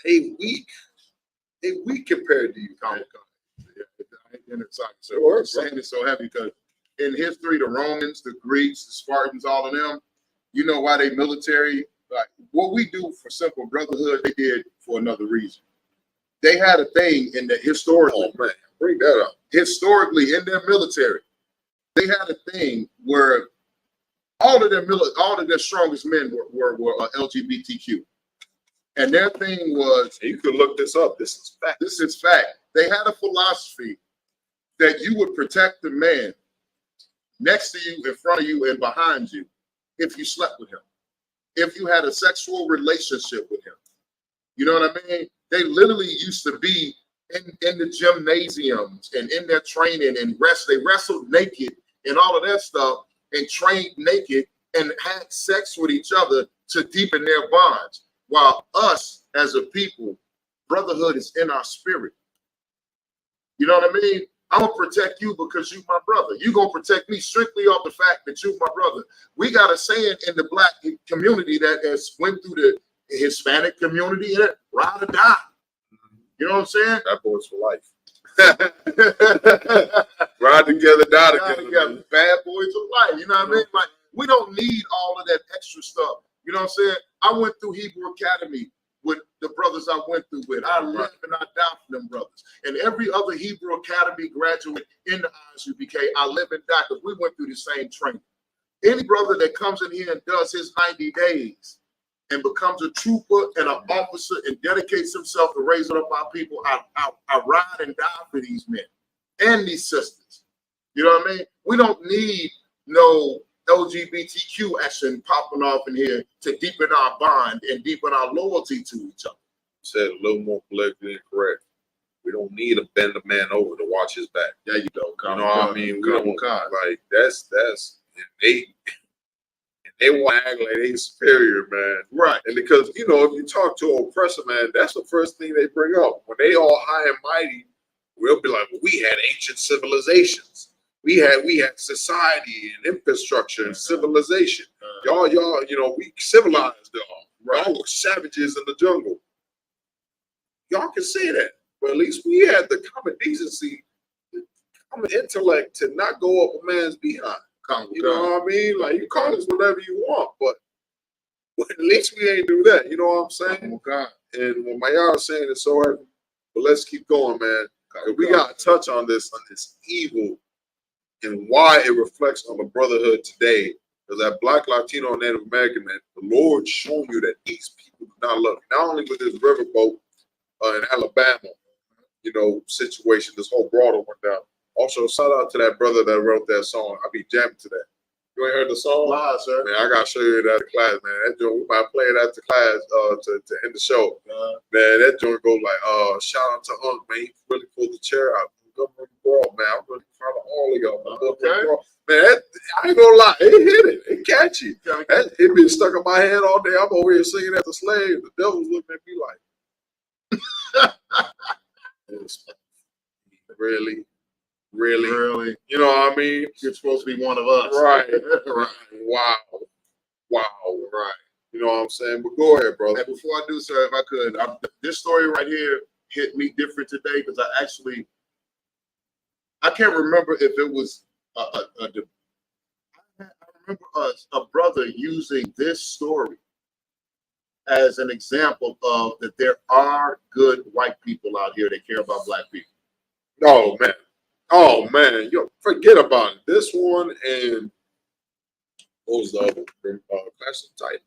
Speaker 9: they weak. They weak compared to you.
Speaker 10: And it's like, so we're saying it's so heavy because in history, the Romans, the Greeks, the Spartans, all of them, you know why they military? Like, what we do for simple brotherhood, they did for another reason. They had a thing in the historically.
Speaker 9: Oh man, bring that up.
Speaker 10: Historically, in their military, they had a thing where all of their strongest men were LGBTQ, and their thing was.
Speaker 9: You could look this up. This is fact.
Speaker 10: This is fact. They had a philosophy that you would protect the man next to you, in front of you, and behind you if you slept with him, if you had a sexual relationship with him. You know what I mean? They literally used to be in the gymnasiums and in their training and they wrestled naked and all of that stuff and trained naked and had sex with each other to deepen their bonds. While us as a people, brotherhood is in our spirit. You know what I mean? I'm gonna protect you because you my brother. You gonna protect me strictly off the fact that you my brother. We got a saying in the Black community that has went through the Hispanic community, ride or die. You know what I'm saying?
Speaker 9: That boy's for life. Ride together, die together.
Speaker 10: Bad boys for life. You know what I mean? Like, we don't need all of that extra stuff. You know what I'm saying? I went through Hebrew Academy with the brothers I went through with. I live and I die for them brothers. And every other Hebrew Academy graduate in the Isupk, I live and die because we went through the same training. Any brother that comes in here and does his 90 days and becomes a trooper and an officer and dedicates himself to raising up our people, I ride and die for these men and these sisters. You know what I mean? We don't need no LGBTQ action popping off in here to deepen our bond and deepen our loyalty to each other.
Speaker 9: Said a little more politically incorrect. We don't need to bend a man over to watch his back.
Speaker 10: There you go.
Speaker 9: You know what I mean? We don't like that's and they want to act like they superior, man.
Speaker 10: Right.
Speaker 9: And because if you talk to an oppressor, man, that's the first thing they bring up. When they all high and mighty, we'll be like, well, we had ancient civilizations. We had society and infrastructure and civilization. Y'all, we civilized y'all. Right. Y'all were savages in the jungle. Y'all can say that, but at least we had the common decency, the common intellect to not go up a man's behind. You know what I mean? Like, you call us whatever you want, but at least we ain't do that. You know what I'm saying? And what Mayar is saying is so heavy. But let's keep going, man. We got to touch on this evil and why it reflects on the brotherhood today. Because that Black, Latino, and Native American, man, the Lord showing you that these people do not love you. Not only with this riverboat in Alabama, situation, this whole broader went down. Also, shout out to that brother that wrote that song. I be jamming to that. You ain't heard the song?
Speaker 10: Nah, sir.
Speaker 9: Man, I gotta show you that at class, man. That joint, we might play it after class to end the show. Man, that joint go like, shout out to Unc, man. He really pulled the chair out. Man, I'm really proud of all of y'all. Okay. Man, I ain't gonna lie, it hit it. It catchy. It been stuck in my head all day. I'm over here singing at the slave. The devil's looking at me like, really? You know what I mean?
Speaker 10: You're supposed to be one of us.
Speaker 9: Right. Right. Wow. wow, right. You know what I'm saying? But go ahead, brother.
Speaker 10: And before I do, sir, if I could, this story right here hit me different today because I can't remember if it was I remember a brother using this story as an example of that there are good white people out here that care about black people.
Speaker 9: Oh man, yo, forget about it. This one and what was the other? Clash of Titans.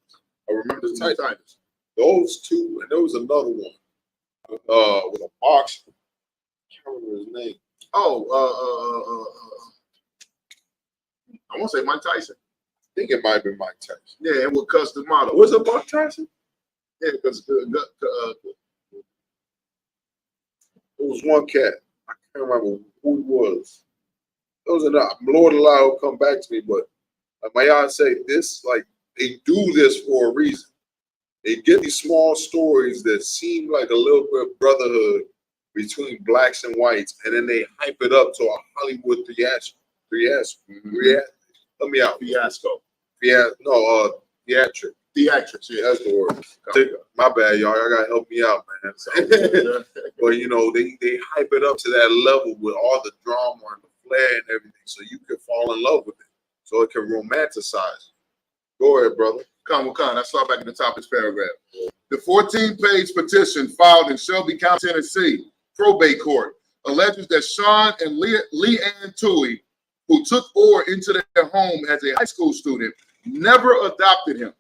Speaker 9: I remember the Titans. Those two, and there was another one with a boxer. I can't remember his name.
Speaker 10: I want to say Mike Tyson.
Speaker 9: I think it might have been Mike Tyson.
Speaker 10: Yeah, and with Custom Model.
Speaker 9: Was it Mike Tyson?
Speaker 10: Yeah, because
Speaker 9: it was one cat. I can't remember who it was. Those are not Lord Allah will come back to me, but my y'all say this, like they do this for a reason. They get these small stories that seem like a little bit of brotherhood between blacks and whites, and then they hype it up to a Hollywood theatrical. Let me out.
Speaker 10: Fiasco.
Speaker 9: Theatric.
Speaker 10: Theatrics,
Speaker 9: yeah, that's the word. My bad, y'all. Y'all gotta help me out, man. So, but you know, they hype it up to that level with all the drama and the flair and everything, so you can fall in love with it, so it can romanticize. Go ahead, brother.
Speaker 10: Come. I saw back at the top of this paragraph. The 14-page petition filed in Shelby County, Tennessee, probate court, alleges that Sean and Leanne Toohey, who took Orr into their home as a high school student, never adopted him.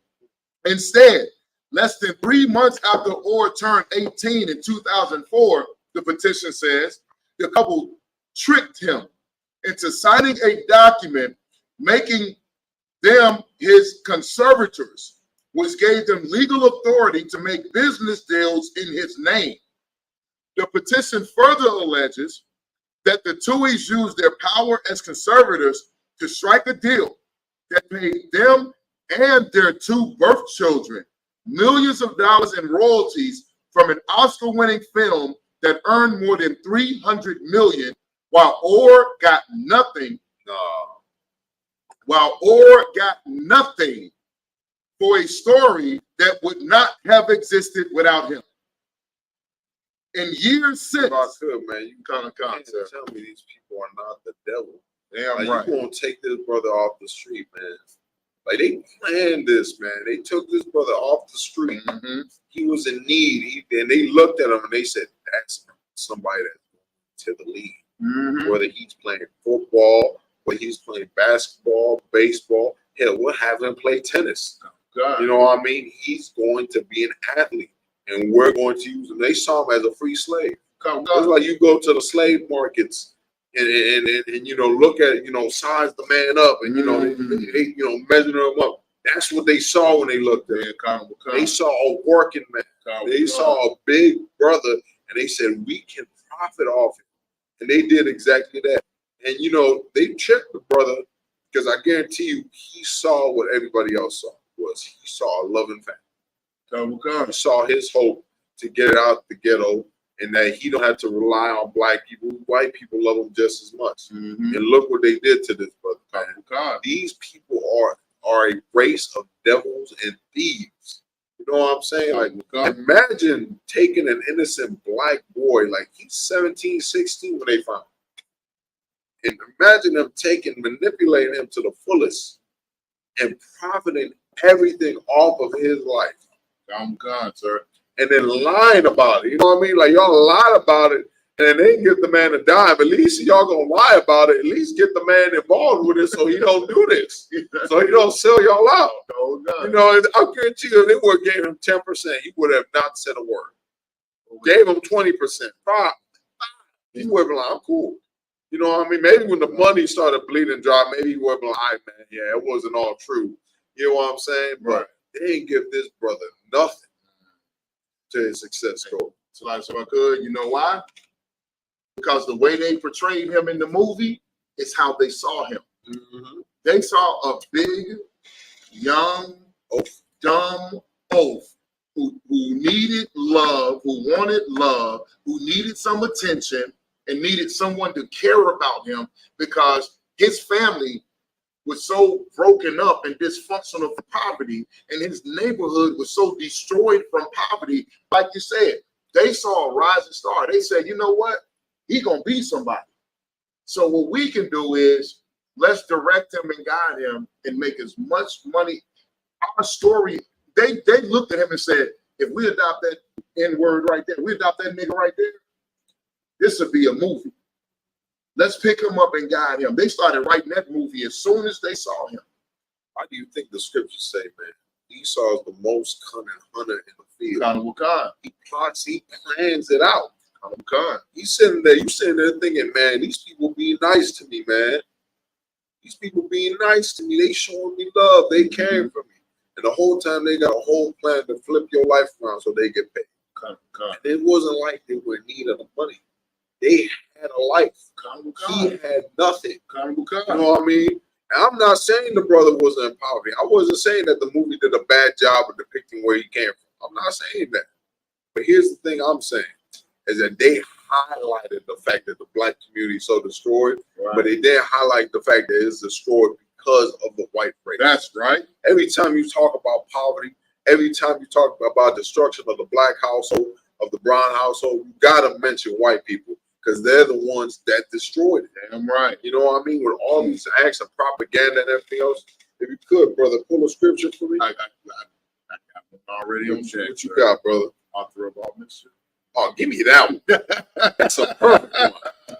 Speaker 10: Instead, less than 3 months after Orr turned 18 in 2004, the petition says, the couple tricked him into signing a document making them his conservators, which gave them legal authority to make business deals in his name. The petition further alleges that the Tooheys used their power as conservators to strike a deal that paid them and their 2 birth children millions of dollars in royalties from an Oscar-winning film that earned more than $300 million, while Orr got nothing. While Orr got nothing for a story that would not have existed without him. In years since,
Speaker 9: if I could, man, you
Speaker 10: can't
Speaker 9: tell me these people are not the devil.
Speaker 10: Damn
Speaker 9: like,
Speaker 10: right.
Speaker 9: You won't take this brother off the street, man. Like they planned this, man. They took this brother off the street.
Speaker 10: Mm-hmm.
Speaker 9: He was in need, and they looked at him and they said, "That's somebody that's to the league."
Speaker 10: Mm-hmm.
Speaker 9: Whether he's playing football, whether he's playing basketball, baseball, hell, we'll have him play tennis.
Speaker 10: God.
Speaker 9: You know what I mean? He's going to be an athlete, and we're going to use him. They saw him as a free slave. It's like you go to the slave markets and you know, look at it, you know, size the man up, and you know, they you know, measure him up. That's what they saw when they looked at him. They saw a working man. They saw a big brother, and they said, we can profit off him. And they did exactly that. And you know, they tricked the brother, because I guarantee you, he saw what everybody else saw. He saw a loving family. He saw his hope to get out the ghetto, and that he don't have to rely on black people. White people love him just as much.
Speaker 10: Mm-hmm.
Speaker 9: And look what they did to this brother, man. These people are a race of devils and thieves. You know what I'm saying? Like, imagine taking an innocent black boy, like he's 17, 16 when they found him. And imagine them manipulating him to the fullest and profiting everything off of his life.
Speaker 10: I'm gone, sir.
Speaker 9: And then lying about it. You know what I mean? Like, y'all lied about it, and then they get the man a dime. At least y'all gonna lie about it. At least get the man involved with it so he don't do this. So he don't sell y'all out. You know, I guarantee you, if they would have gave him 10%, he would have not said a word. Gave him 20%. He would have been like, I'm cool. You know what I mean? Maybe when the money started bleeding dry, maybe he would have been like, all right, man, yeah, it wasn't all true. You know what I'm saying? But they didn't give this brother nothing to his success story.
Speaker 10: So I could, you know why? Because the way they portrayed him in the movie is how they saw him.
Speaker 9: Mm-hmm.
Speaker 10: They saw a big, young, dumb oaf who needed love, who wanted love, who needed some attention, and needed someone to care about him, because his family was so broken up and dysfunctional for poverty, and his neighborhood was so destroyed from poverty, like you said, they saw a rising star. They said, you know what? He gonna be somebody. So what we can do is let's direct him and guide him and make as much money. Our story, they looked at him and said, if we adopt that N-word right there, we adopt that nigga right there, this would be a movie. Let's pick him up and guide him. They started writing that movie as soon as they saw him.
Speaker 9: Why do you think the scriptures say, man, Esau is the most cunning hunter in the field? He plots, he plans it out. He's sitting there, you sitting there thinking, man, these people being nice to me, man. These people being nice to me, they showing me love, they caring for me. And the whole time they got a whole plan to flip your life around so they get paid. And it wasn't like they were in need of the money. They had a life. He had nothing. You know what I mean? And I'm not saying the brother wasn't in poverty. I wasn't saying that the movie did a bad job of depicting where he came from. I'm not saying that. But here's the thing I'm saying, is that they highlighted the fact that the black community is so destroyed, but they didn't highlight the fact that it's destroyed because of the white race.
Speaker 10: That's right.
Speaker 9: Every time you talk about poverty, every time you talk about destruction of the black household, of the brown household, you gotta mention white people, because they're the ones that destroyed it.
Speaker 10: Damn right.
Speaker 9: You know what I mean? With all these acts of propaganda and everything else. If you could, brother, pull a scripture for me.
Speaker 10: I already on check.
Speaker 9: What you got, brother?
Speaker 10: Author of all mischief.
Speaker 9: Oh, give me that one. That's a perfect one.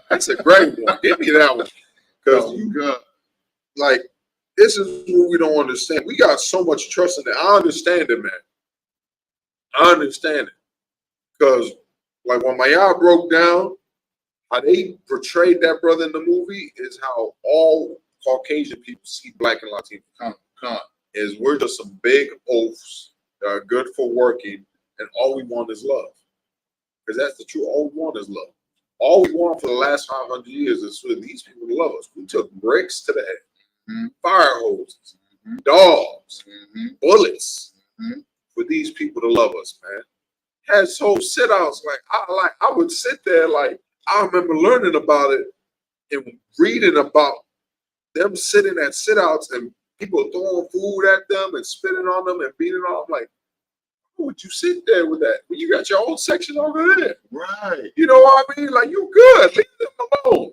Speaker 9: That's a great one. Give me that one. Because you got, like, this is what we don't understand. We got so much trust in it. I understand it, man. I understand it. Because, like, when Maya broke down, how they portrayed that brother in the movie is how all Caucasian people see black and Latino. Is we're just some big oafs that are good for working, and all we want is love. Because that's the truth. All we want is love. All we want for the last 500 years is for these people to love us. We took bricks to the head, fire hoses, dogs, bullets for these people to love us, man. Had whole sit-outs. I would sit there, like, I remember learning about it and reading about them sitting at sit-outs and people throwing food at them and spitting on them and beating on them. Like, who would you sit there with that? Well, you got your own section over there.
Speaker 10: Right.
Speaker 9: You know what I mean? Like, you good. Leave them alone.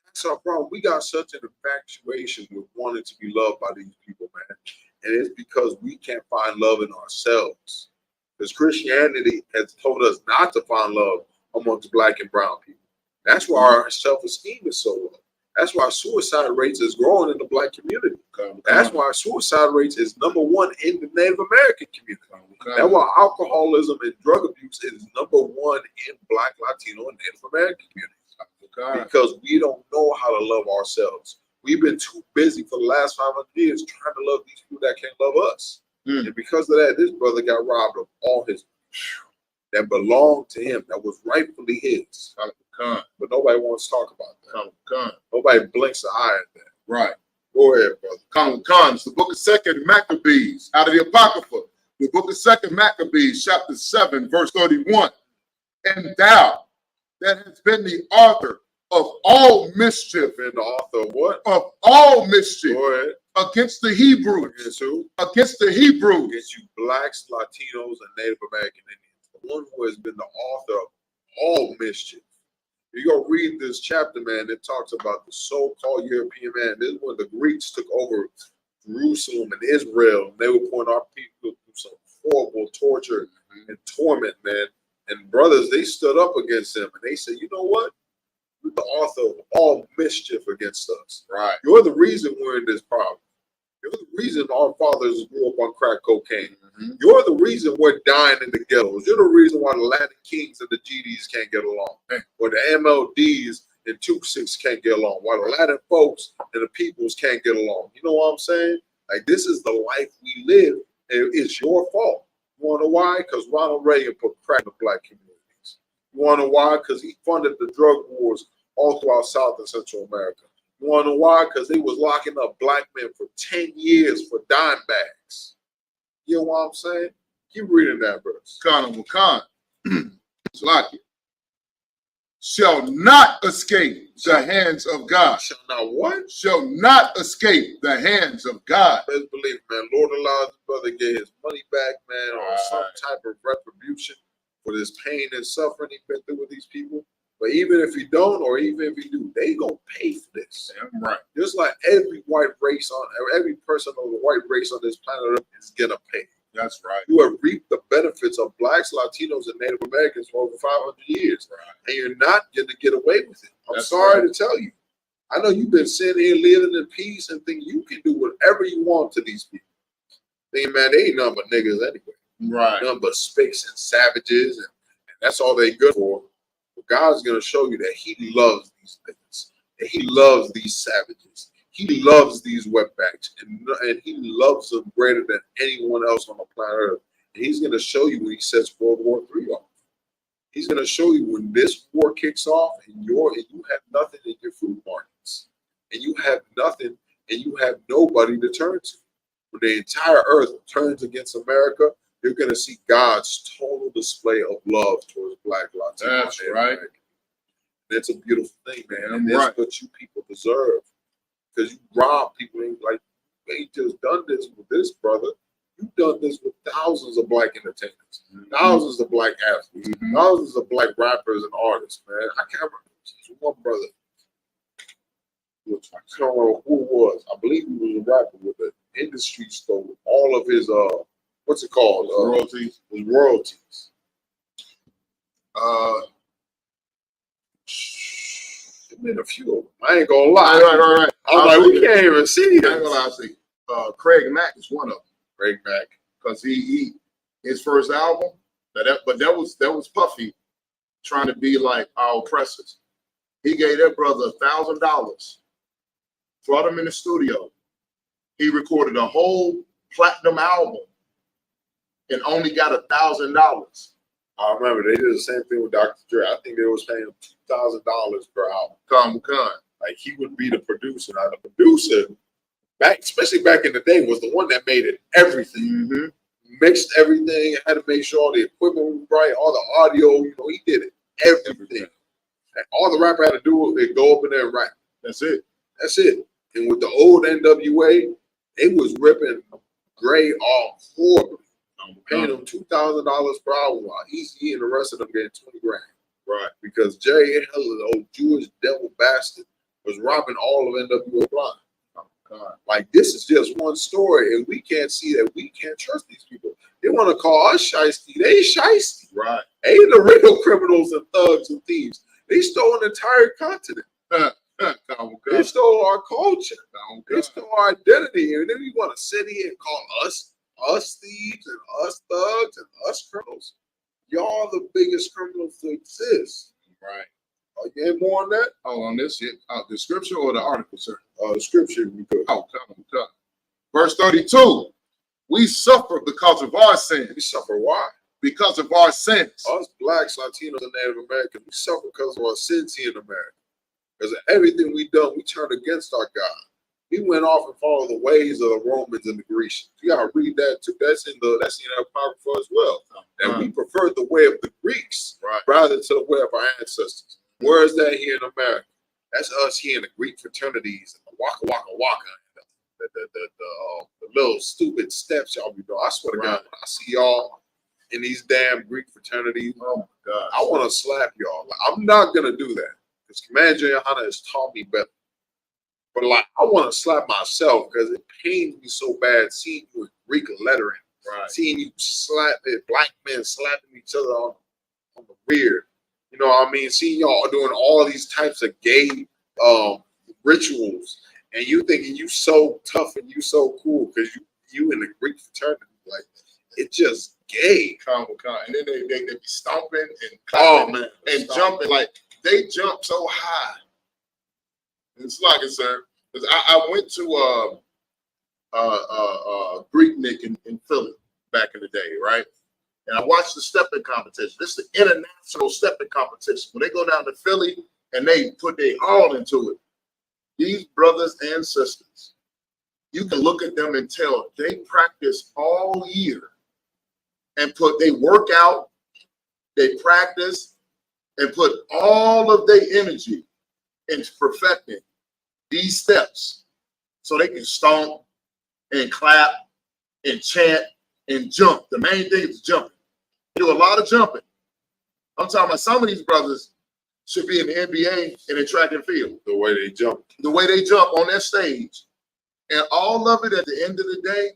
Speaker 9: That's our problem. We got such an infatuation with wanting to be loved by these people, man. And it's because we can't find love in ourselves. Because Christianity has told us not to find love amongst black and brown people. That's why our self-esteem is so low. That's why suicide rates is growing in the black community. That's why suicide rates is #1 in the Native American community. That's why alcoholism and drug abuse is #1 in black, Latino, and Native American communities. Because we don't know how to love ourselves. We've been too busy for the last 500 years trying to love these people that can't love us. And because of that, this brother got robbed of all his that belonged to him, that was rightfully his. But nobody wants to talk about that. Nobody blinks an eye at that.
Speaker 10: Right.
Speaker 9: Go ahead, brother.
Speaker 10: It's the book of 2nd Maccabees, out of the Apocrypha. The book of 2nd Maccabees, chapter 7, verse 31. And thou, that has been the author of all mischief.
Speaker 9: And the author of what?
Speaker 10: Of all mischief.
Speaker 9: Go ahead.
Speaker 10: Against the Hebrews.
Speaker 9: Against who?
Speaker 10: Against the Hebrews.
Speaker 9: Against you blacks, Latinos, and Native American Indians. The one who has been the author of all mischief. You go read this chapter, man, it talks about the so-called European man. This is when the Greeks took over Jerusalem and Israel. They were putting our people through some horrible torture and torment, man. And brothers, they stood up against them. And they said, you know what? You're the author of all mischief against us.
Speaker 10: Right.
Speaker 9: You're the reason we're in this problem. You're the reason our fathers grew up on crack cocaine. You're the reason we're dying in the ghettos. You're the reason why the Latin Kings and the GDs can't get along. Or the MLDs and 2-6 can't get along. Why the Latin folks and the peoples can't get along. You know what I'm saying? Like, this is the life we live, and it's your fault. You want to know why? Because Ronald Reagan put crack in the black communities. You want to know why? Because he funded the drug wars all throughout South and Central America. You want to know why? Because they was locking up black men for 10 years for dime bags. You know what I'm saying? Keep reading that verse.
Speaker 10: Salaki. shall not escape the hands of God.
Speaker 9: Shall not what?
Speaker 10: Shall not escape the hands of God.
Speaker 9: Best believe, man. Lord allows the brother to get his money back, man, or some type of retribution for this pain and suffering he's been through with these people. But even if he don't, or even if he do, they gonna pay for this.
Speaker 10: Damn right.
Speaker 9: Just like every white race every person of the white race on this planet Earth is gonna pay.
Speaker 10: That's right.
Speaker 9: You have reaped the benefits of blacks, Latinos, and Native Americans for over 500 years. Right. And you're not going to get away with it. I'm sorry to tell you. I know you've been sitting here living in peace and think you can do whatever you want to these people. Thinking, man, they ain't nothing but niggas anyway.
Speaker 10: Right.
Speaker 9: Nothing but spicks and savages, and that's all they good for. But God's going to show you that he loves these niggas. And he loves these savages. He loves these wetbacks, and he loves them greater than anyone else on the planet Earth. And he's going to show you when he sets World War III off. He's going to show you when this war kicks off, and you have nothing in your food markets, and you have nothing, and you have nobody to turn to. When the entire earth turns against America, you're going to see God's total display of love towards Black, Latino.
Speaker 10: That's right.
Speaker 9: That's a beautiful thing, man. And that's what you people deserve. Because you rob people, ain't like, you ain't just done this with this brother. You've done this with thousands of black entertainers, thousands of black athletes, thousands of black rappers and artists, man. I can't remember. One brother, I can't remember who it was. I believe he was a rapper with an industry store with all of his, what's it called?
Speaker 10: Royalties.
Speaker 9: His royalties. Been a few of them. I ain't gonna lie.
Speaker 10: Right.
Speaker 9: I'm like, we can't even see it.
Speaker 10: I ain't gonna lie. See, Craig Mack is one of them.
Speaker 9: Craig Mack,
Speaker 10: because he his first album, but that was Puffy trying to be like our oppressors. He gave that brother $1,000, brought him in the studio. He recorded a whole platinum album and only got $1,000.
Speaker 9: I remember they did the same thing with Dr. Dre. I think they was paying him $2,000 per album. Like he would be the producer. Now the producer, especially back in the day, was the one that made it everything. Mixed everything, had to make sure all the equipment was right, all the audio. He did it everything. And all the rapper had to do was go up in there and rap.
Speaker 10: That's it.
Speaker 9: And with the old NWA, it was ripping Gray off horribly. Paying them $2,000 per album while Easy and the rest of them getting 20 grand. Right. Because Jay Hell, the old Jewish devil bastard, was robbing all of NWA blind. Like, this is just one story, and we can't see that we can't trust these people. They want to call us shiesty. They ain't shiesty.
Speaker 10: Right.
Speaker 9: They ain't the real criminals and thugs and thieves. They stole an entire continent. They stole our culture. They stole our identity. And then you want to sit here and call us thieves and us thugs and us criminals. Y'all the biggest criminals to exist.
Speaker 10: Right.
Speaker 9: Are you in more on that?
Speaker 10: Oh, on this shit? The scripture or the article, sir?
Speaker 9: The scripture.
Speaker 10: Oh, come on. Verse 32. We suffer because of our sins.
Speaker 9: We suffer why?
Speaker 10: Because of our sins.
Speaker 9: Us blacks, Latinos, and Native Americans, we suffer because of our sins here in America. Because of everything we done, we turned against our God. We went off and followed the ways of the Romans and the Grecians. You gotta read that too. That's in the Apocrypha as well. And we preferred the way of the Greeks rather to the way of our ancestors. Where is that here in America? That's us here in the Greek fraternities and the waka waka waka. The little stupid steps y'all be doing. I swear to God, when I see y'all in these damn Greek fraternities, oh my God, I want to slap y'all. Like, I'm not gonna do that because Commander Johanna has taught me better. But like, I want to slap myself because it pains me so bad seeing you in Greek lettering, seeing you black men slapping each other on the rear. You know what I mean? Seeing y'all doing all these types of gay rituals, and you thinking you so tough and you so cool because you in the Greek fraternity. Like, it's just gay.
Speaker 10: And then they be stomping and clapping and jumping. Like, they jump so high. It's like it, sir. Because I went to Greek Nick in Philly back in the day, right? And I watched the stepping competition. This is the international stepping competition. When they go down to Philly and they put their all into it, these brothers and sisters, you can look at them and tell they practice all year and they work out, they practice, and put all of their energy into perfecting these steps so they can stomp and clap and chant and jump. The main thing is jumping. They do a lot of jumping. I'm talking about some of these brothers should be in the NBA and in track and field.
Speaker 9: The way they jump.
Speaker 10: The way they jump on that stage. And all of it at the end of the day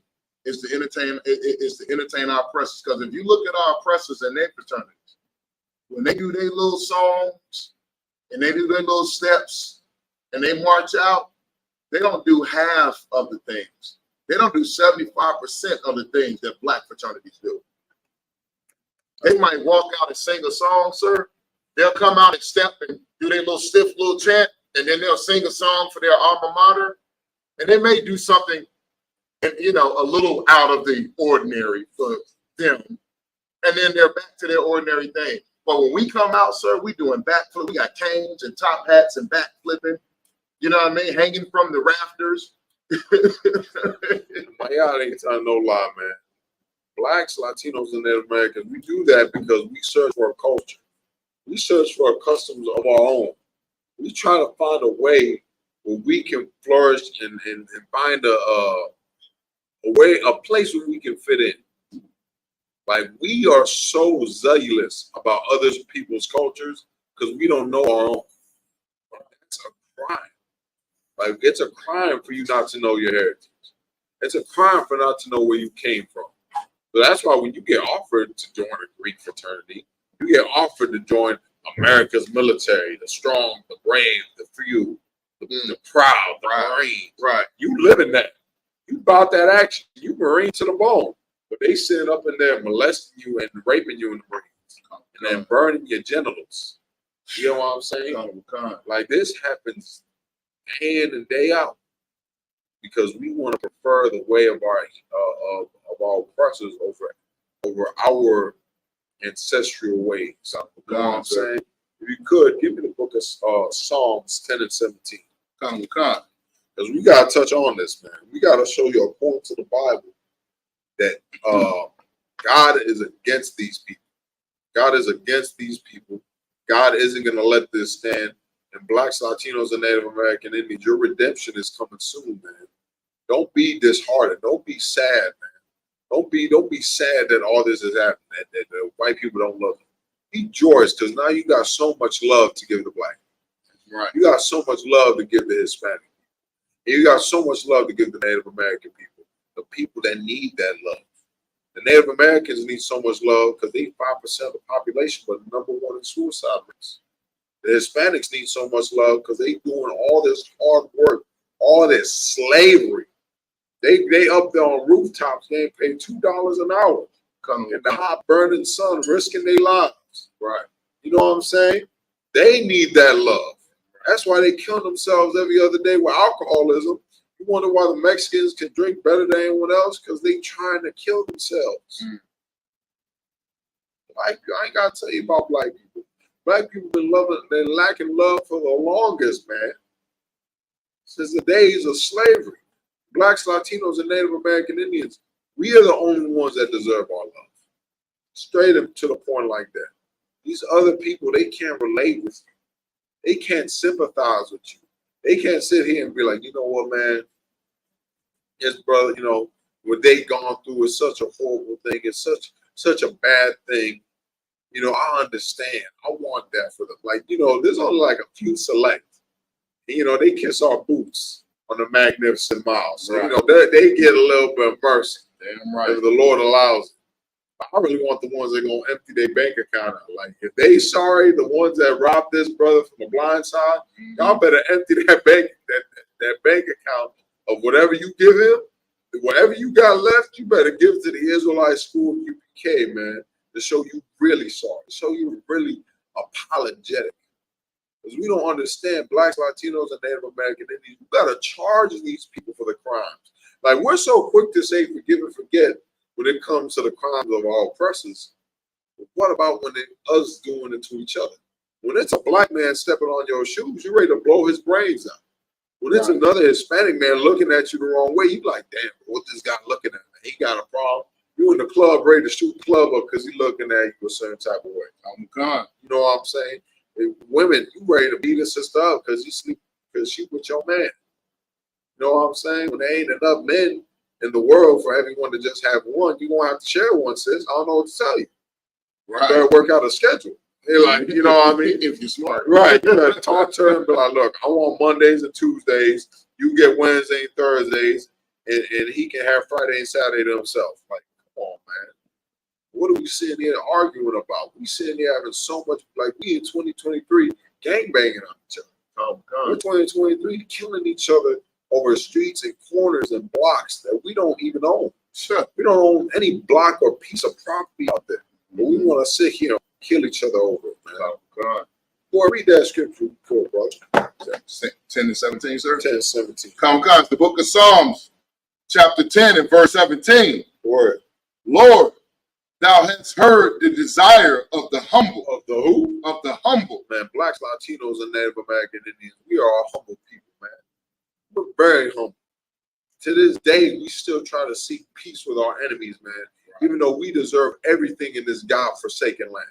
Speaker 10: is to entertain our oppressors. Because if you look at our oppressors and their fraternities, when they do their little songs and they do their little steps and they march out, they don't do half of the things. They don't do 75% of the things that black fraternities do. They might walk out and sing a song, sir. They'll come out and step and do their little stiff little chant, and then they'll sing a song for their alma mater. And they may do something, you know, a little out of the ordinary for them. And then they're back to their ordinary thing. But when we come out, sir, we doing backflip. We got canes and top hats and backflipping. You know what I mean? Hanging from the rafters.
Speaker 9: Y'all ain't telling no lie, man. Blacks, Latinos, and Native Americans, we do that because we search for a culture. We search for customs of our own. We try to find a way where we can flourish and find a place where we can fit in. Like, we are so zealous about other people's cultures because we don't know our own. That's a crime. Like, it's a crime for you not to know your heritage. It's a crime for not to know where you came from. So that's why when you get offered to join a Greek fraternity, you get offered to join America's military, the strong, the brave, the few, the proud, the Marine. Right. You live in that. You about that action. You Marine to the bone. But they sitting up in there molesting you and raping you in the Marines and then burning your genitals. You know what I'm saying? Like, this happens day in and day out because we want to prefer the way of our oppressors over our ancestral ways. You know what I'm saying? If you could, give me the book of Psalms 10 and 17. Because we got to touch on this, man. We got to show you according to the Bible that God is against these people. God is against these people. God isn't going to let this stand. And blacks, Latinos, and Native American Indians, your redemption is coming soon, man. Don't be disheartened. Don't be sad, man. Don't be sad that all this is happening, that the white people don't love you. Be joyous because now you got so much love to give the black. Right. You got so much love to give the Hispanic. And you got so much love to give the Native American people, the people that need that love. The Native Americans need so much love because they 5% of the population, but number one in suicide rates. The Hispanics need so much love because they doing all this hard work, all this slavery. They up there on rooftops, they ain't paid $2 an hour in the hot burning sun, risking their lives. Right. You know what I'm saying? They need that love. That's why they kill themselves every other day with alcoholism. You wonder why the Mexicans can drink better than anyone else? Because they trying to kill themselves. Like, I ain't got to tell you about black people. Black people been lacking love for the longest, man. Since the days of slavery. Blacks, Latinos, and Native American Indians, we are the only ones that deserve our love. Straight up to the point like that. These other people, they can't relate with you. They can't sympathize with you. They can't sit here and be like, you know what, man? His brother, you know, what they gone through is such a horrible thing. It's such a bad thing. You know, I understand. I want that for them. Like, you know, there's only like a few select. And, you know, they kiss our boots on the Magnificent Mile. So, you know, they get a little bit of mercy. Damn right. If the Lord allows it. I really want the ones that are going to empty their bank account out. Like, if they sorry, the ones that robbed this brother from the blind side, y'all better empty that bank account of whatever you give him. Whatever you got left, you better give to the Israelite school of UPK, man, to show you really sorry, to show you really apologetic. Because we don't understand blacks, Latinos, and Native American Indians. You got to charge these people for the crimes. Like, we're so quick to say forgive and forget when it comes to the crimes of our oppressors. But what about when us doing it to each other? When it's a black man stepping on your shoes, you're ready to blow his brains out. When it's another Hispanic man looking at you the wrong way, you like, damn, what this guy looking at? He got a problem. You in the club ready to shoot the club up because he looking at you a certain type of way.
Speaker 10: I'm gone.
Speaker 9: You know what I'm saying? If women, you ready to beat a sister up because she with your man. You know what I'm saying? When there ain't enough men in the world for everyone to just have one, you're gonna have to share one, sis. I don't know what to tell you.
Speaker 10: Right.
Speaker 9: You better work out a schedule. They're like, you know what I mean?
Speaker 10: If you're smart.
Speaker 9: Right. You better talk to her and be like, look, I want Mondays and Tuesdays. You get Wednesday and Thursdays, and he can have Friday and Saturday to himself. Like, come on, man. What are we sitting here arguing about? We sitting here having so much, like we in 2023 gangbanging on each other. We're 2023 killing each other over streets and corners and blocks that we don't even own. Sure. We don't own any block or piece of property out there. But we want to sit here and kill each other over it, man.
Speaker 10: Oh, God.
Speaker 9: Boy, read that scripture before, brother.
Speaker 10: 10 and 17, sir.
Speaker 9: 10 and 17.
Speaker 10: Comes the book of Psalms, chapter 10 and verse 17.
Speaker 9: Word.
Speaker 10: Lord, thou hast heard the desire of the humble.
Speaker 9: Of the who?
Speaker 10: Of the humble.
Speaker 9: Man, blacks, Latinos, and Native American Indians, we are all humble people, man. We're very humble. To this day, we still try to seek peace with our enemies, man. Even though we deserve everything in this God-forsaken land.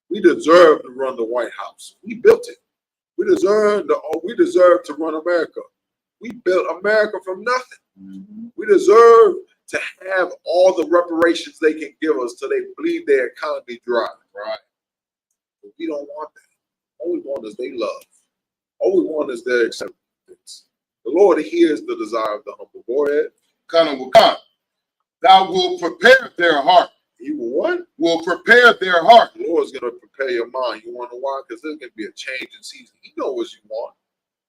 Speaker 9: We deserve to run the White House. We built it. We deserve to run America. We built America from nothing. We deserve to have all the reparations they can give us till they bleed their economy dry. Right. But we don't want that. All we want is their love. All we want is their acceptance. The Lord hears the desire of the humble. Go ahead.
Speaker 10: Come. Thou wilt prepare their heart.
Speaker 9: He will what?
Speaker 10: Will prepare their heart.
Speaker 9: The Lord's going to prepare your mind. You want to know why? Because there's going to be a change in season. He knows what you want.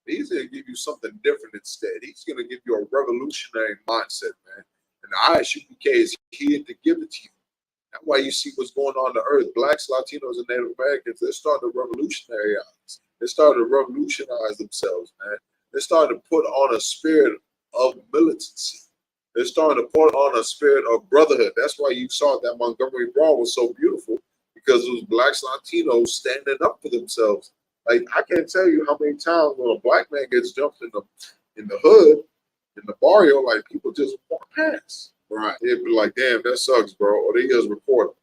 Speaker 9: He's going to give you something different instead. He's going to give you a revolutionary mindset, man. And the Isupk is here to give it to you. That's why you see what's going on the earth. Blacks, Latinos, and Native Americans, they're starting to revolutionize. They're starting to revolutionize themselves, man. They're starting to put on a spirit of militancy. They're starting to put on a spirit of brotherhood. That's why you saw that Montgomery Brawl was so beautiful, because it was blacks, Latinos standing up for themselves. Like, I can't tell you how many times when a black man gets jumped in the hood, in the barrio, like people just walk past. Right. They'd be like, damn, that sucks, bro. Or they just report him.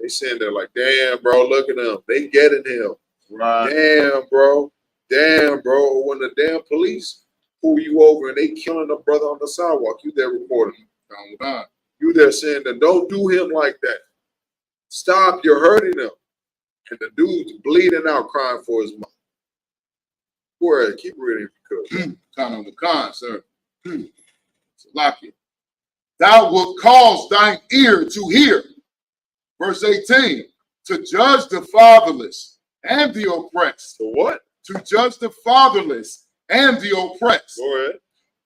Speaker 9: They saying they're like, damn, bro, look at them. They getting him. Right. Damn, bro. Damn, bro. When the damn police pull you over and they killing a brother on the sidewalk, you there reporting. You there saying that don't do him like that. Stop, you're hurting him. And the dude's bleeding out, crying for his mother. Go ahead, keep reading if you could.
Speaker 10: Sir. Lucky. Thou wilt cause thine ear to hear. Verse 18. To judge the fatherless and the oppressed.
Speaker 9: To what?
Speaker 10: To judge the fatherless and the oppressed.
Speaker 9: Go ahead.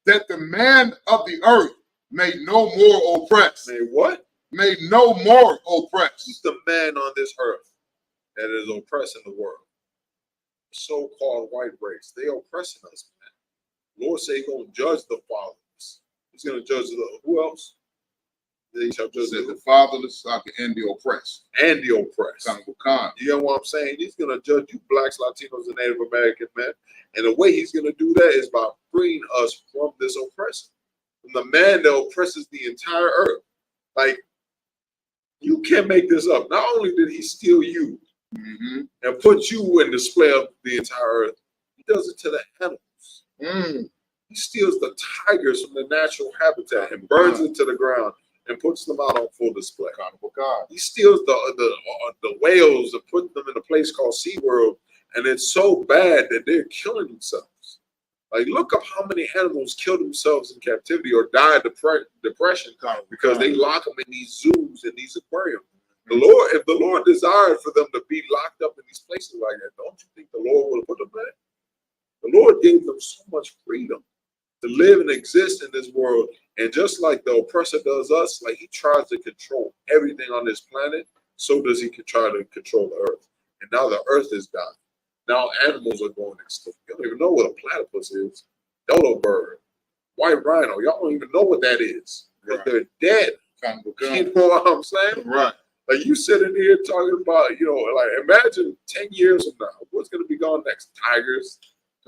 Speaker 10: That the man of the earth may no more oppress.
Speaker 9: May what?
Speaker 10: May no more oppress.
Speaker 9: Who's the man on this earth that is oppressing the world? So-called white race. They oppressing us, man. Lord say he's going to judge the fatherless. He's going to judge who else? They shall judge
Speaker 10: the fatherless and the oppressed.
Speaker 9: And the oppressed. You know what I'm saying? He's going to judge you blacks, Latinos, and Native American men. And the way he's going to do that is by freeing us from this oppression. From the man that oppresses the entire earth. Like, you can't make this up. Not only did he steal you and put you in display of the entire earth, he does it to the animals. He steals the tigers from the natural habitat and burns it to the ground and puts them out on full display. He steals the whales and puts them in a place called SeaWorld, and it's so bad that they're killing themselves. Like, look up how many animals kill themselves in captivity or die of depression because they lock them in these zoos and these aquariums. If the Lord desired for them to be locked up in these places like that, don't you think the Lord would have put them there? The Lord gave them so much freedom to live and exist in this world. And just like the oppressor does us, like he tries to control everything on this planet, so does he try to control the earth. And now the earth is dying. Now animals are going extinct. You don't even know what a platypus is. Dodo bird, white rhino. Y'all don't even know what that is. Right. They're dead. You know what I'm saying? Right. Like, you sitting here talking about, like, imagine 10 years from now, what's going to be gone next? Tigers,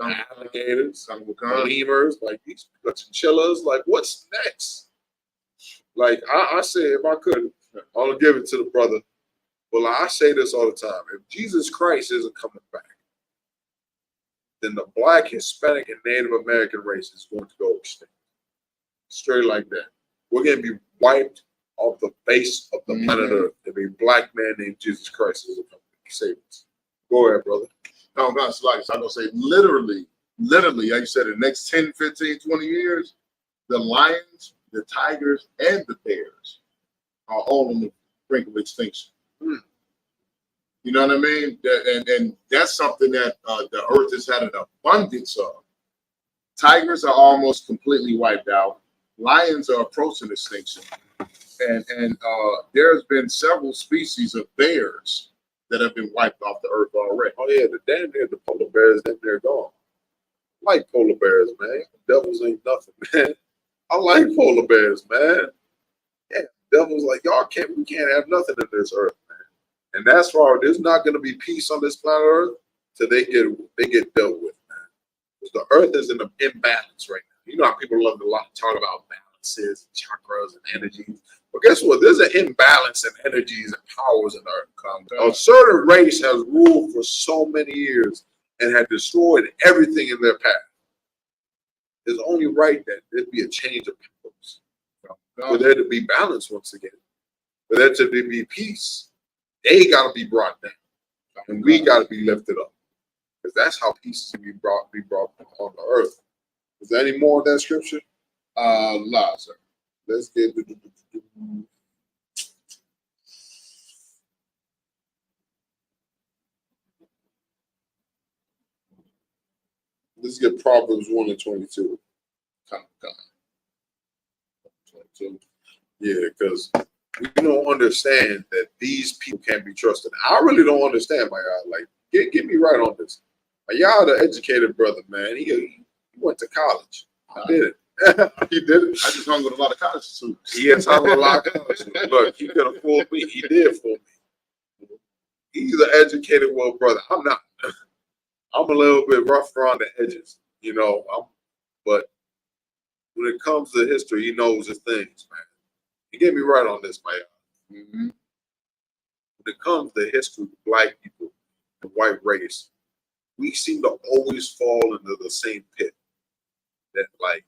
Speaker 9: alligators, lemurs, like these chinchillas. Like, what's next? Like I say, if I could, I'll give it to the brother. Well, I say this all the time. If Jesus Christ isn't coming back, then the Black, Hispanic, and Native American race is going to go extinct. Straight like that. We're going to be wiped off the face of the planet Earth if a Black man named Jesus Christ isn't coming to save us. Go ahead, brother.
Speaker 10: No, guys, like I'm going to say literally, like you said, in the next 10, 15, 20 years, the lions, the tigers, and the bears are all on the brink of extinction. You know what I mean? And that's something that the earth has had an abundance of. Tigers are almost completely wiped out. Lions are approaching extinction. And there's been several species of bears that have been wiped off the earth already.
Speaker 9: Oh, yeah, the polar bears, they're gone. I like polar bears, man. Devils ain't nothing, man. I like polar bears, man. Yeah, devils like, we can't have nothing in this earth, man. And that's why there's not going to be peace on this planet Earth till they get dealt with, man. Because the earth is in an imbalance right now. You know how people love to talk about balances, chakras, and energies. But guess what? There's an imbalance in energies and powers in the earth. A certain race has ruled for so many years and had destroyed everything in their path. It's only right that there be a change of powers. For there to be balance once again. For there to be peace. They got to be brought down, and we got to be lifted up, because that's how peace is be brought on the earth. Is there any more of that scripture?
Speaker 10: No, sir.
Speaker 9: Let's get let's get Proverbs 1 and 22. Come. 22. Yeah, because we don't understand that these people can't be trusted. I really don't understand, my God. Like, get me right on this. Y'all the educated brother, man. He went to college. He did it. He did it.
Speaker 10: I just hung with a lot of college students.
Speaker 9: He has hung with a lot of college students. Look, he could have fooled me. He did fool me. He's an educated world brother. I'm not. I'm a little bit rough around the edges, you know. But when it comes to history, he knows his things, man. He get me right on this, man. When it comes to history of Black people, the white race, we seem to always fall into the same pit. That, like,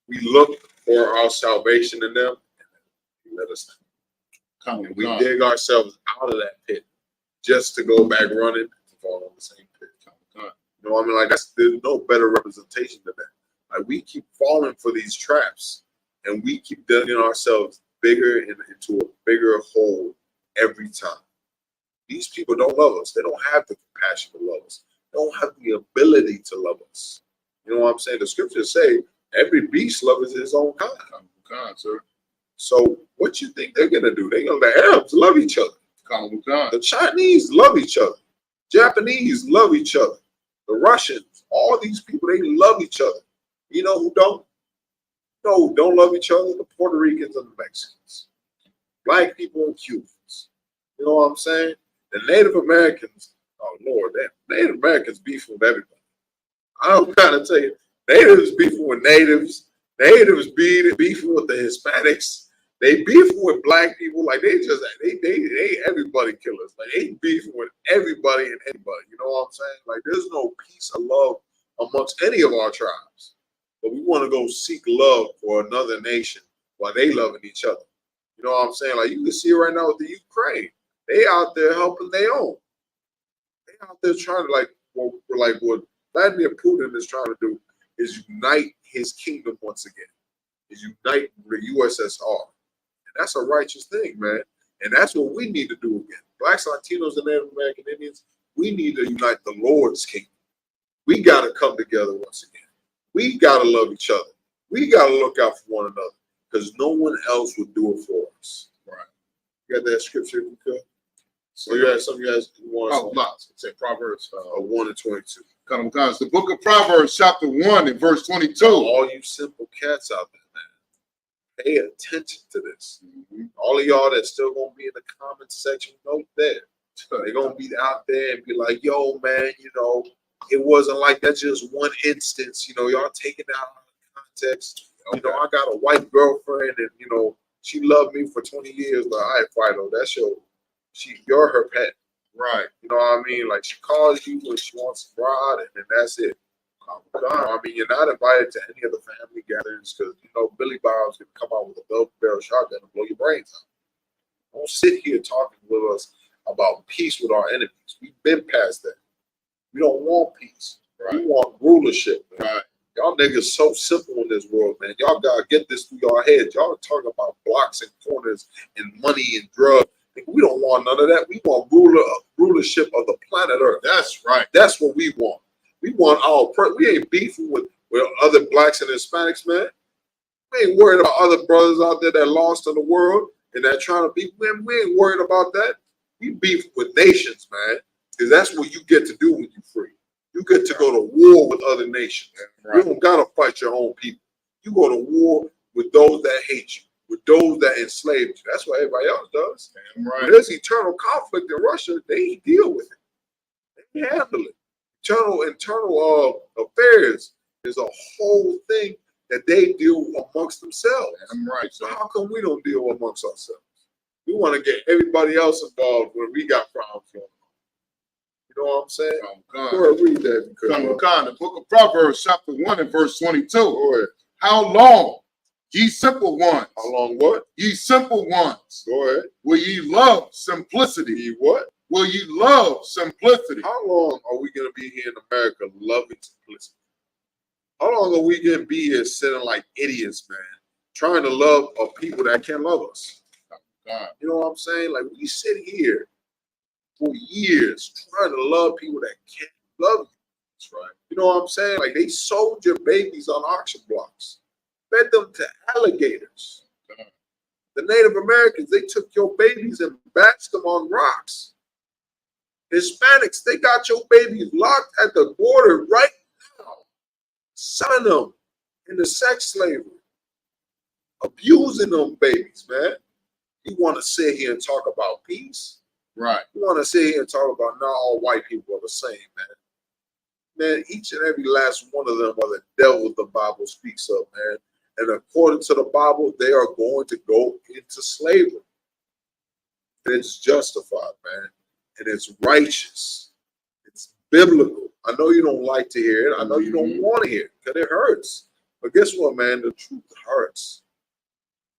Speaker 9: we look for our salvation in them, and let us down. And we dig ourselves out of that pit just to go back running to fall on the same pit. You know what I mean? Like, there's no better representation than that. Like, we keep falling for these traps, and we keep digging ourselves bigger into a bigger hole every time. These people don't love us. They don't have the compassion to love us. They don't have the ability to love us. You know what I'm saying? The scriptures say every beast loves his own kind.
Speaker 10: Sir.
Speaker 9: So what you think they're gonna do? The Arabs love each other. The Chinese love each other. Japanese love each other. The Russians, all these people, they love each other. You know who don't? No, don't love each other. The Puerto Ricans and the Mexicans, Black people and Cubans. You know what I'm saying? The Native Americans, oh Lord, Native Americans beefing with everybody. I don't gotta tell you, natives beefing with natives. Natives beefing with the Hispanics. They beefing with Black people. Like they everybody killers. Like they beefing with everybody and anybody. You know what I'm saying? Like there's no peace or love amongst any of our tribes. But we want to go seek love for another nation while they loving each other. You know what I'm saying? Like you can see it right now with the Ukraine. They out there helping their own. They out there trying to what Vladimir Putin is trying to do is unite his kingdom once again. Is unite the USSR. And that's a righteous thing, man. And that's what we need to do again. Blacks, Latinos, and Native American Indians, we need to unite the Lord's kingdom. We got to come together once again. We got to love each other. We got to look out for one another because no one else would do it for us. Right. You got that scripture if you could? So you guys, some of you guys want to
Speaker 10: say Proverbs
Speaker 9: 1 and 22.
Speaker 10: The book of Proverbs, chapter 1 and verse 22.
Speaker 9: All you simple cats out there, man, pay attention to this. All of y'all that's still going to be in the comment section, note that. They're going to be out there and be like, yo, man, you know, it wasn't like that's just one instance. You know, y'all taking it out of context. You know, I got a white girlfriend and, you know, She loved me for 20 years. Like, all right, Fido, you're her pet.
Speaker 10: Right.
Speaker 9: You know what I mean? Like, she calls you when she wants to ride, and then that's it. You know what I mean? You're not invited to any of the family gatherings because, you know, Billy Bob's going to come out with a double barrel shotgun and blow your brains out. Don't sit here talking with us about peace with our enemies. We've been past that. We don't want peace. Right. We want rulership. Man. Right. Y'all niggas so simple in this world, man. Y'all gotta get this through your heads. Y'all are talking about blocks and corners and money and drugs. We don't want none of that. We want rulership of the planet Earth.
Speaker 10: That's right.
Speaker 9: That's what we want. We want we ain't beefing with other blacks and Hispanics, man. We ain't worried about other brothers out there that lost in the world and that trying to beef. We ain't worried about that. We beef with nations, man, because that's what you get to do when you're free. You get to go to war with other nations. Right. You don't gotta fight your own people. You go to war with those that hate you, with those that enslaved you. That's what everybody else does. Right. When there's eternal conflict in Russia, they deal with it. They handle it. Internal affairs is a whole thing that they deal amongst themselves.
Speaker 10: Right.
Speaker 9: So how come we don't deal amongst ourselves? We want to get everybody else involved when we got problems going on. You know what I'm saying? Read that.
Speaker 10: The book of Proverbs, chapter 1 and verse 22. How long, ye simple ones?
Speaker 9: How long what?
Speaker 10: Ye simple ones.
Speaker 9: Go ahead.
Speaker 10: Will ye love simplicity?
Speaker 9: Ye what?
Speaker 10: Will ye love simplicity?
Speaker 9: How long are we going to be here in America loving simplicity? How long are we going to be here sitting like idiots, man, trying to love people that can't love us? You know what I'm saying? Like, we sit here for years trying to love people that can't love you. That's right. You know what I'm saying? Like, they sold your babies on auction blocks, fed them to alligators. The Native Americans, they took your babies and bashed them on rocks. Hispanics, they got your babies locked at the border right now, selling them into sex slavery, abusing them babies, man. You want to sit here and talk about peace?
Speaker 10: Right.
Speaker 9: You want to sit here and talk about not all white people are the same, man. Man, each and every last one of them are the devil the Bible speaks of, man. And according to the Bible, they are going to go into slavery. And it's justified, man. And it's righteous. It's biblical. I know you don't like to hear it. I know you don't want to hear it because it hurts. But guess what, man? The truth hurts.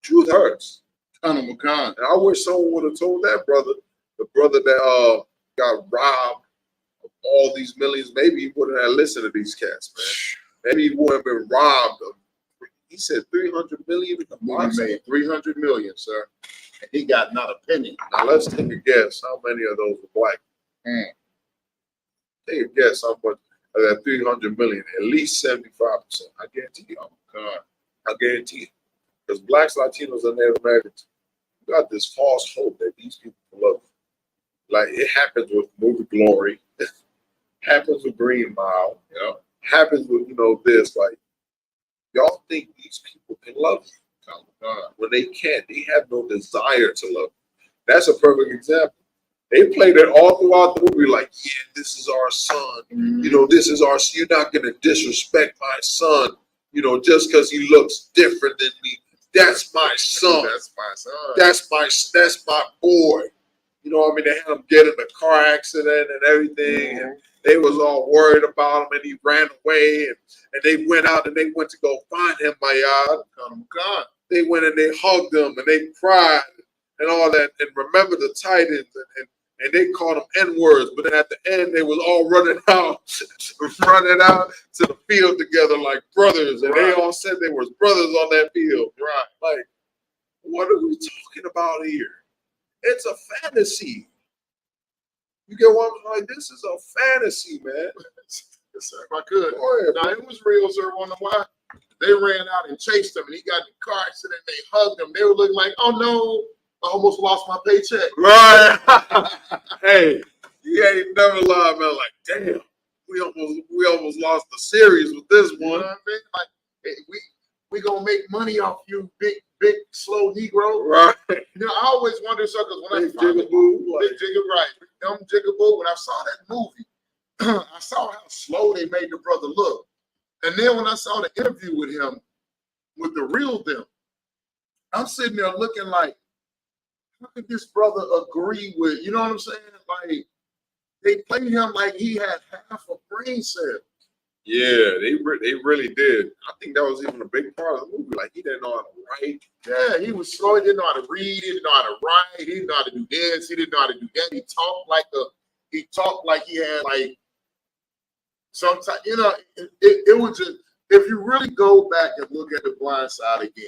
Speaker 9: Truth hurts.
Speaker 10: And
Speaker 9: I wish someone would have told that brother, the brother that got robbed of all these millions. Maybe he wouldn't have listened to these cats, man. Maybe he wouldn't have been robbed of. He said 300 million.
Speaker 10: He made 300 million, sir. And he got not a penny.
Speaker 9: Now let's take a guess. How many of those were black? Take a guess how much of that 300 million. At least 75%. I guarantee you. I guarantee you. Because blacks, Latinos, and Native Americans got this false hope that these people love you. Like, it happens with movie Glory. It happens with Green Mile. You know, happens with, this. Like, y'all think these people can love you. When they can't, they have no desire to love you. That's a perfect example. They played it all throughout the movie, like, yeah, this is our son. This is our son. You're not going to disrespect my son, just because he looks different than me. That's my son.
Speaker 10: That's my son.
Speaker 9: That's my boy. You know what I mean? They had him get in a car accident and everything. And they was all worried about him, and he ran away. And they went out and they went to go find him, my yard. They went and they hugged him and they cried and all that. And remember the Titans and they called them N-words. But then at the end, they was all running out to the field together like brothers. And they all said they was brothers on that field. Right. Like, what are we talking about here? It's a fantasy. You get what I'm like? This is a fantasy, man.
Speaker 10: Yes, sir, if I could. Now, it was real, sir. Wonder why? They ran out and chased him, and he got in the car accident. They hugged him. They were looking like, oh, no, I almost lost my paycheck.
Speaker 9: Right. Hey, you ain't never lied, man. Like, damn, we almost lost the series with this one.
Speaker 10: You know what I mean? Like, hey, we gonna make money off you, big, slow Negro.
Speaker 9: Right.
Speaker 10: I always wonder, sir, because when
Speaker 9: Big Jigaboo.
Speaker 10: Big Jigaboo, right. Dumb Jigaboo. When I saw that movie, I saw how slow they made the brother look. And then when I saw the interview with him, with the real them, I'm sitting there looking like, how could this brother agree with, you know what I'm saying? Like, they played him like he had half a brain cell.
Speaker 9: Yeah, they really did. I think that was even a big part of the movie. Like, he didn't know how to write.
Speaker 10: Yeah, he was slow. He didn't know how to read. He didn't know how to write. He didn't know how to do this. He didn't know how to do that. He talked like he had like sometimes, you know, it was just, if you really go back and look at The Blind Side again,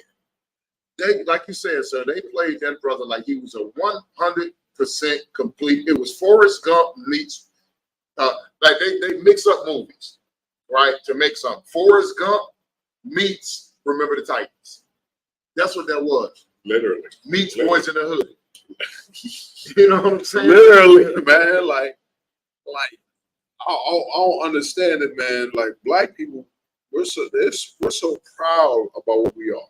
Speaker 10: they, like you said, sir, they played that brother like he was a 100% complete. It was Forrest Gump meets, like they mix up movies, right, to make something. Forrest Gump meets Remember the Titans. That's what that was.
Speaker 9: Literally.
Speaker 10: Meets Boys in the Hood. You know what I'm saying?
Speaker 9: Literally, man. Like I don't understand it, man. Like, black people, we're so proud about what we are.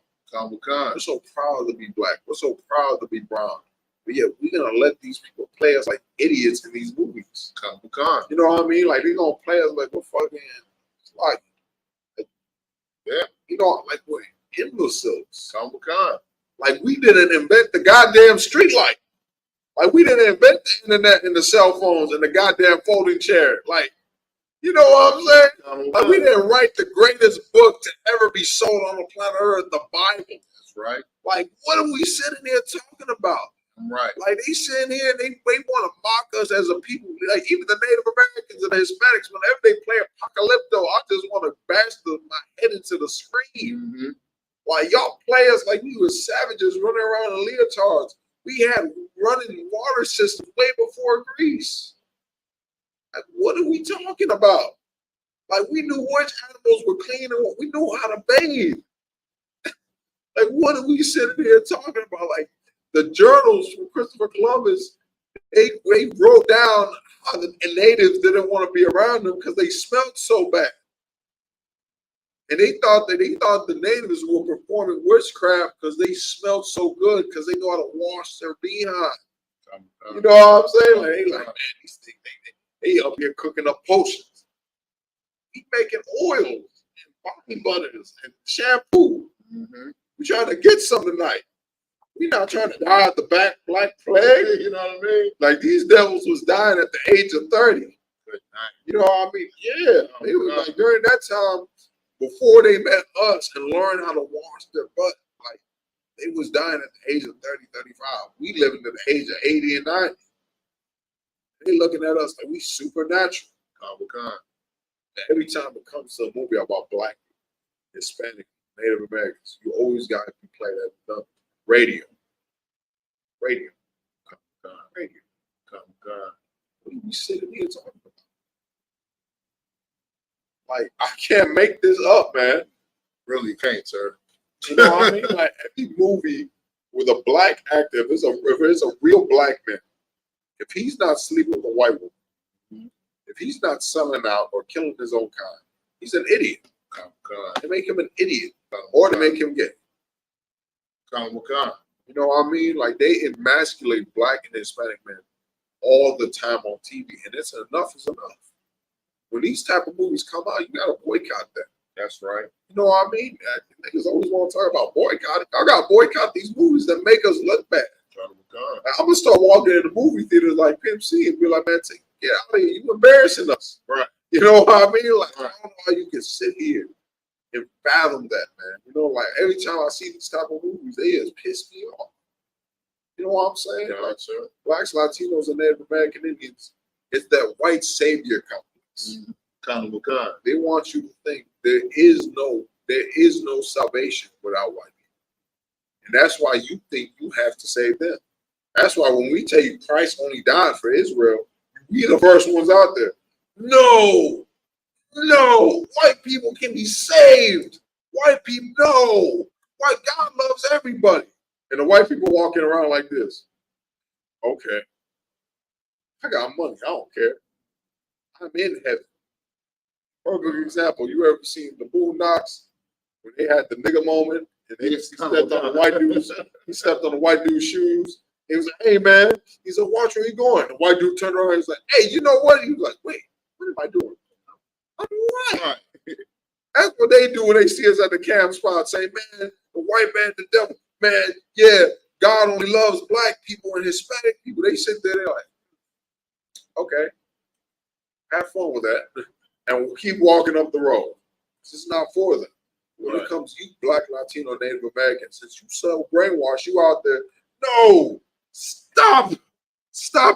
Speaker 9: We're so proud to be black. We're so proud to be brown. But yeah, we're gonna let these people play us like idiots in these movies. You know what I mean? Like, they're gonna play us like we're fucking like yeah, you know, like we're imbeciles. Like, we didn't invent the goddamn street light. Like, we didn't invent the internet and the cell phones and the goddamn folding chair. Like, you know what I'm saying? Like, we didn't write the greatest book to ever be sold on the planet Earth, the Bible.
Speaker 10: That's right.
Speaker 9: Like, what are we sitting here talking about?
Speaker 10: Right.
Speaker 9: Like, they sitting here and they want to mock us as a people. Like, even the Native Americans and the Hispanics, whenever they play Apocalypto, I just want to bash my head into the screen.
Speaker 10: Mm-hmm.
Speaker 9: Like, y'all play us like we were savages running around in leotards. We had running water systems way before Greece. Like, what are we talking about? Like, we knew which animals were clean and we knew how to bathe. Like, what are we sitting here talking about? Like, the journals from Christopher Columbus, they wrote down how the natives didn't want to be around them because they smelled so bad. And they thought the natives were performing witchcraft because they smelled so good because they know how to wash their behind. You know what I'm saying? Like, they like, man, these things, they up here cooking up potions. We making oils and body butters and shampoo.
Speaker 10: Mm-hmm.
Speaker 9: We trying to get some tonight. We not trying to die of the Black Plague. You know what I mean? Like, these devils was dying at the age of 30. You know what I mean? Yeah. It was like during that time, before they met us and learned how to wash their butt, like, they was dying at the age of 30, 35. We living to the age of 80 and 90. They looking at us like we supernatural. Every time it comes to a movie about black, Hispanic, Native Americans, you always got to play that radio. Radio. Radio. What are we sitting here talking about? Like, I can't make this up, man.
Speaker 10: Really can't, sir.
Speaker 9: You know what I mean? Like, every movie with a black actor, if it's a real black man, if he's not sleeping with a white woman, if he's not selling out or killing his own kind, he's an idiot. They make him an idiot, or they make him gay. You know what I mean? Like, they emasculate black and Hispanic men all the time on TV, and it's enough is enough. When these type of movies come out, you gotta boycott them.
Speaker 10: That's right.
Speaker 9: You know what I mean? Niggas always want to talk about boycotting. I gotta boycott these movies that make us look bad. I'm gonna start walking in the movie theaters like Pimp C and be like, man, get out of here. You embarrassing us.
Speaker 10: Right.
Speaker 9: You know what I mean? Like, right. I don't know how you can sit here and fathom that, man. You know, like, every time I see these type of movies, they just piss me off. You know what I'm saying?
Speaker 10: Yeah,
Speaker 9: like,
Speaker 10: sure.
Speaker 9: Blacks, Latinos, and Native American Indians, it's that white savior complex. They want you to think there is no salvation without white people. And that's why you think you have to save them. That's why when we tell you Christ only died for Israel, we the first ones out there. No, white people can be saved. White people, no. White God loves everybody. And the white people walking around like this. Okay. I got money. I don't care. I'm in heaven. Perfect example. You ever seen the Boondocks when they had the nigga moment and he stepped on the white dude's, shoes? He was like, hey man, he said, watch where you going. The white dude turned around and was like, hey, you know what? He was like, wait, what am I doing? I'm right. That's what they do when they see us at the camp spot. Say, man, the white man, the devil. man, yeah, God only loves black people and Hispanic people. They sit there, they're like, okay, have fun with that. And we'll keep walking up the road. This is not for them. When it comes to you, black, Latino, Native Americans, since you so brainwashed, you out there, no, stop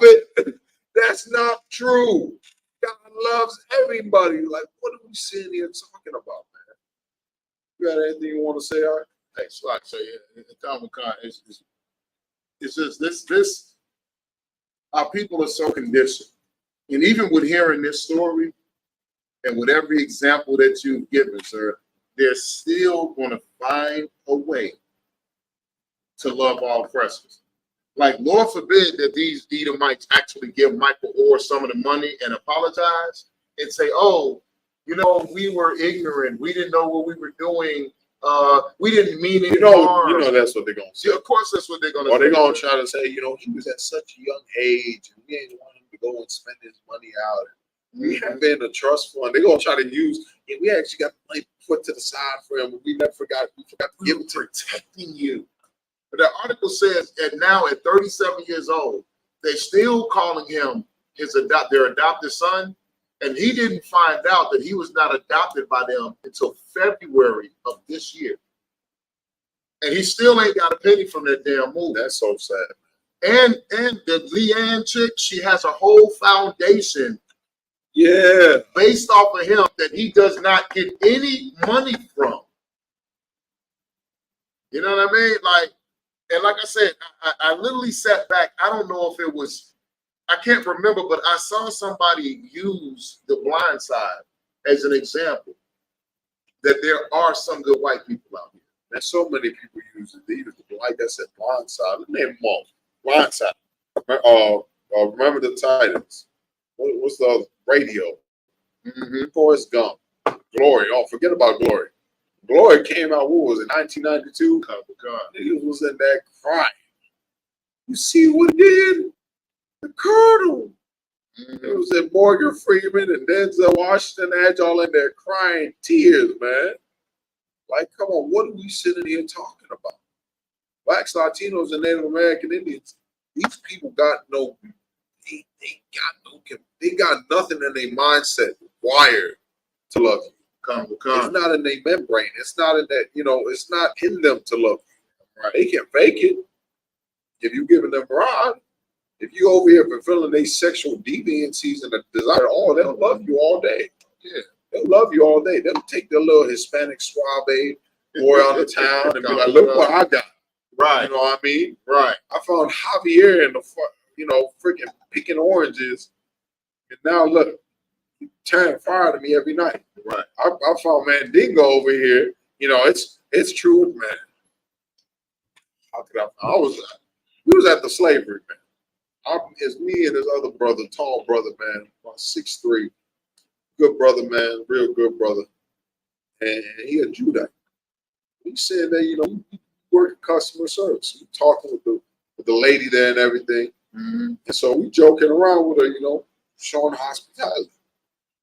Speaker 9: it. That's not true. God loves everybody. Like, what are we sitting here talking about, man? You got anything you want to say, Art?
Speaker 10: Hey, so like I say, in Comic-Con, it's just this, our people are so conditioned. And even with hearing this story, and with every example that you've given, sir, they're still going to find a way to love all oppressors. Like, Lord forbid that these Edomites actually give Michael Orr some of the money and apologize and say, oh, you know, we were ignorant. We didn't know what we were doing. We didn't mean any harm.
Speaker 9: You know that's what they're going to say.
Speaker 10: Yeah, of course that's what they're going to say.
Speaker 9: Or they're going to try to say, you know, he was at such a young age and we didn't want him to go and spend his money out. We have been a trust fund. They're gonna try to use. And we actually got the money put to the side for him. We forgot to give it to
Speaker 10: protecting you. But the article says that now at 37 years old, they're still calling him their adopted son, and he didn't find out that he was not adopted by them until February of this year. And he still ain't got a penny from that damn movie.
Speaker 9: That's so sad.
Speaker 10: And the Leanne chick, she has a whole foundation.
Speaker 9: Yeah,
Speaker 10: based off of him that he does not get any money from. You know what I mean? Like, and like I said, I literally sat back. I don't know if it was, I can't remember, but I saw somebody use The Blind Side as an example that there are some good white people out here.
Speaker 9: There's so many people use it. Like I said, Blind Side. Let's name them all. Blind Side. Remember the Titans. What's the other? Radio? Forrest Gump. Glory. Oh, forget about Glory. Glory came out, what was it, 1992? Niggas was in that crying. You see what it did? The Colonel. It was that Morgan Freeman and Denzel Washington had y'all in there crying tears, man. Like, come on, what are we sitting here talking about? Blacks, Latinos, and Native American Indians, these people got no, they got nothing in their mindset wired to love you. It's not in their membrane. It's not in that, it's not in them to love you. Right? They can fake it if you giving them rod. If you over here fulfilling their sexual deviancies and the desire, they'll love you all day. Yeah, they'll love you all day. They'll take their little Hispanic suave boy out of town and be like, look what I got.
Speaker 10: Right.
Speaker 9: You know what I mean?
Speaker 10: Right.
Speaker 9: I found Javier in the, freaking picking oranges. And now look, he's tearing fire to me every night.
Speaker 10: Right.
Speaker 9: I found Mandingo over here. It's true, man. How could we was at the slavery, man. It's me and his other brother, tall brother, man, about 6'3", good brother, man, real good brother, and he a Judite. We sitting there, working customer service, we talking with the lady there and everything, and so we joking around with her, showing hospitality,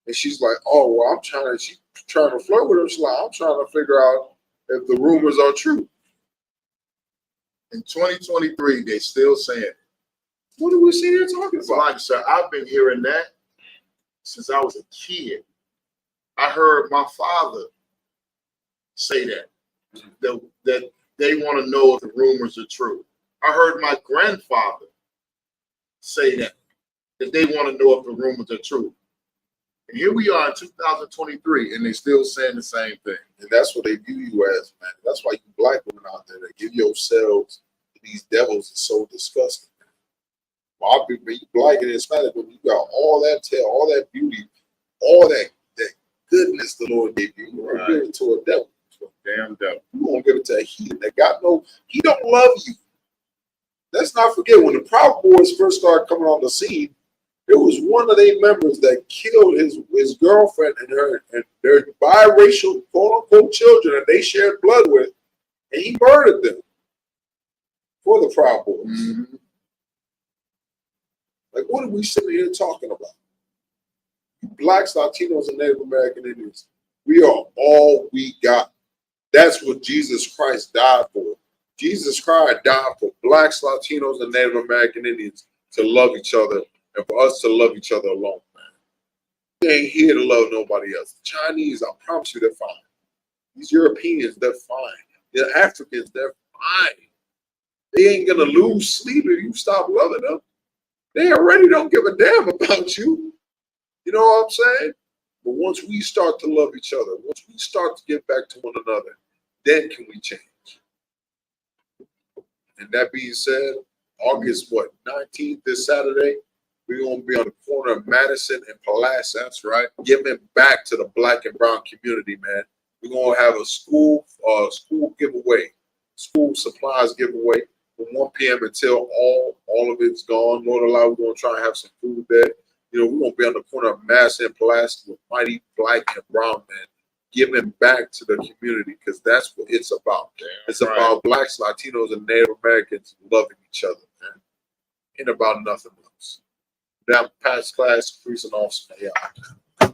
Speaker 9: and she's like, "Oh, well, she's trying to flirt with her. She's like, I'm trying to figure out if the rumors are true."
Speaker 10: In 2023, they still saying it.
Speaker 9: What are we sitting here talking about?
Speaker 10: Like, sir, I've been hearing that since I was a kid. I heard my father say that they want to know if the rumors are true. I heard my grandfather say that they want to know if the rumors are true. And here we are in 2023, and they're still saying the same thing.
Speaker 9: And that's what they view you as, man. That's why you black women out there that give yourselves to these devils is so disgusting. Well, you black and Hispanic women, you got all that tail, all that beauty, all that goodness the Lord gave you. You're gonna give it to a devil. To a damn devil. You won't give it to a heathen that he don't love you. Let's not forget when the Proud Boys first started coming on the scene, there was one of their members that killed his girlfriend and their biracial quote unquote children that they shared blood with, and he murdered them for the Proud Boys. Mm-hmm. Like, what are we sitting here talking about? Blacks, Latinos, and Native American Indians, we are all we got. That's what Jesus Christ died for. Jesus Christ died for blacks, Latinos, and Native American Indians to love each other and for us to love each other alone, man. They ain't here to love nobody else. The Chinese, I promise you, they're fine. These Europeans, they're fine. The Africans, they're fine. They ain't gonna lose sleep if you stop loving them. They already don't give a damn about you. You know what I'm saying? But once we start to love each other, once we start to get back to one another, then can we change? And that being said, August 19th, this Saturday, we're gonna be on the corner of Madison and Pulaski. That's right. Giving back to the black and brown community, man. We're gonna have a school giveaway, school supplies giveaway from 1 p.m. until all of it's gone. Lord allow, we're gonna try and have some food there. You know, we're gonna be on the corner of Madison and Pulaski with mighty black and brown men giving back to the community, because that's what it's about. It's about blacks, Latinos, and Native Americans loving each other, man. Ain't about nothing else. Now, past class, increasing off. Yeah.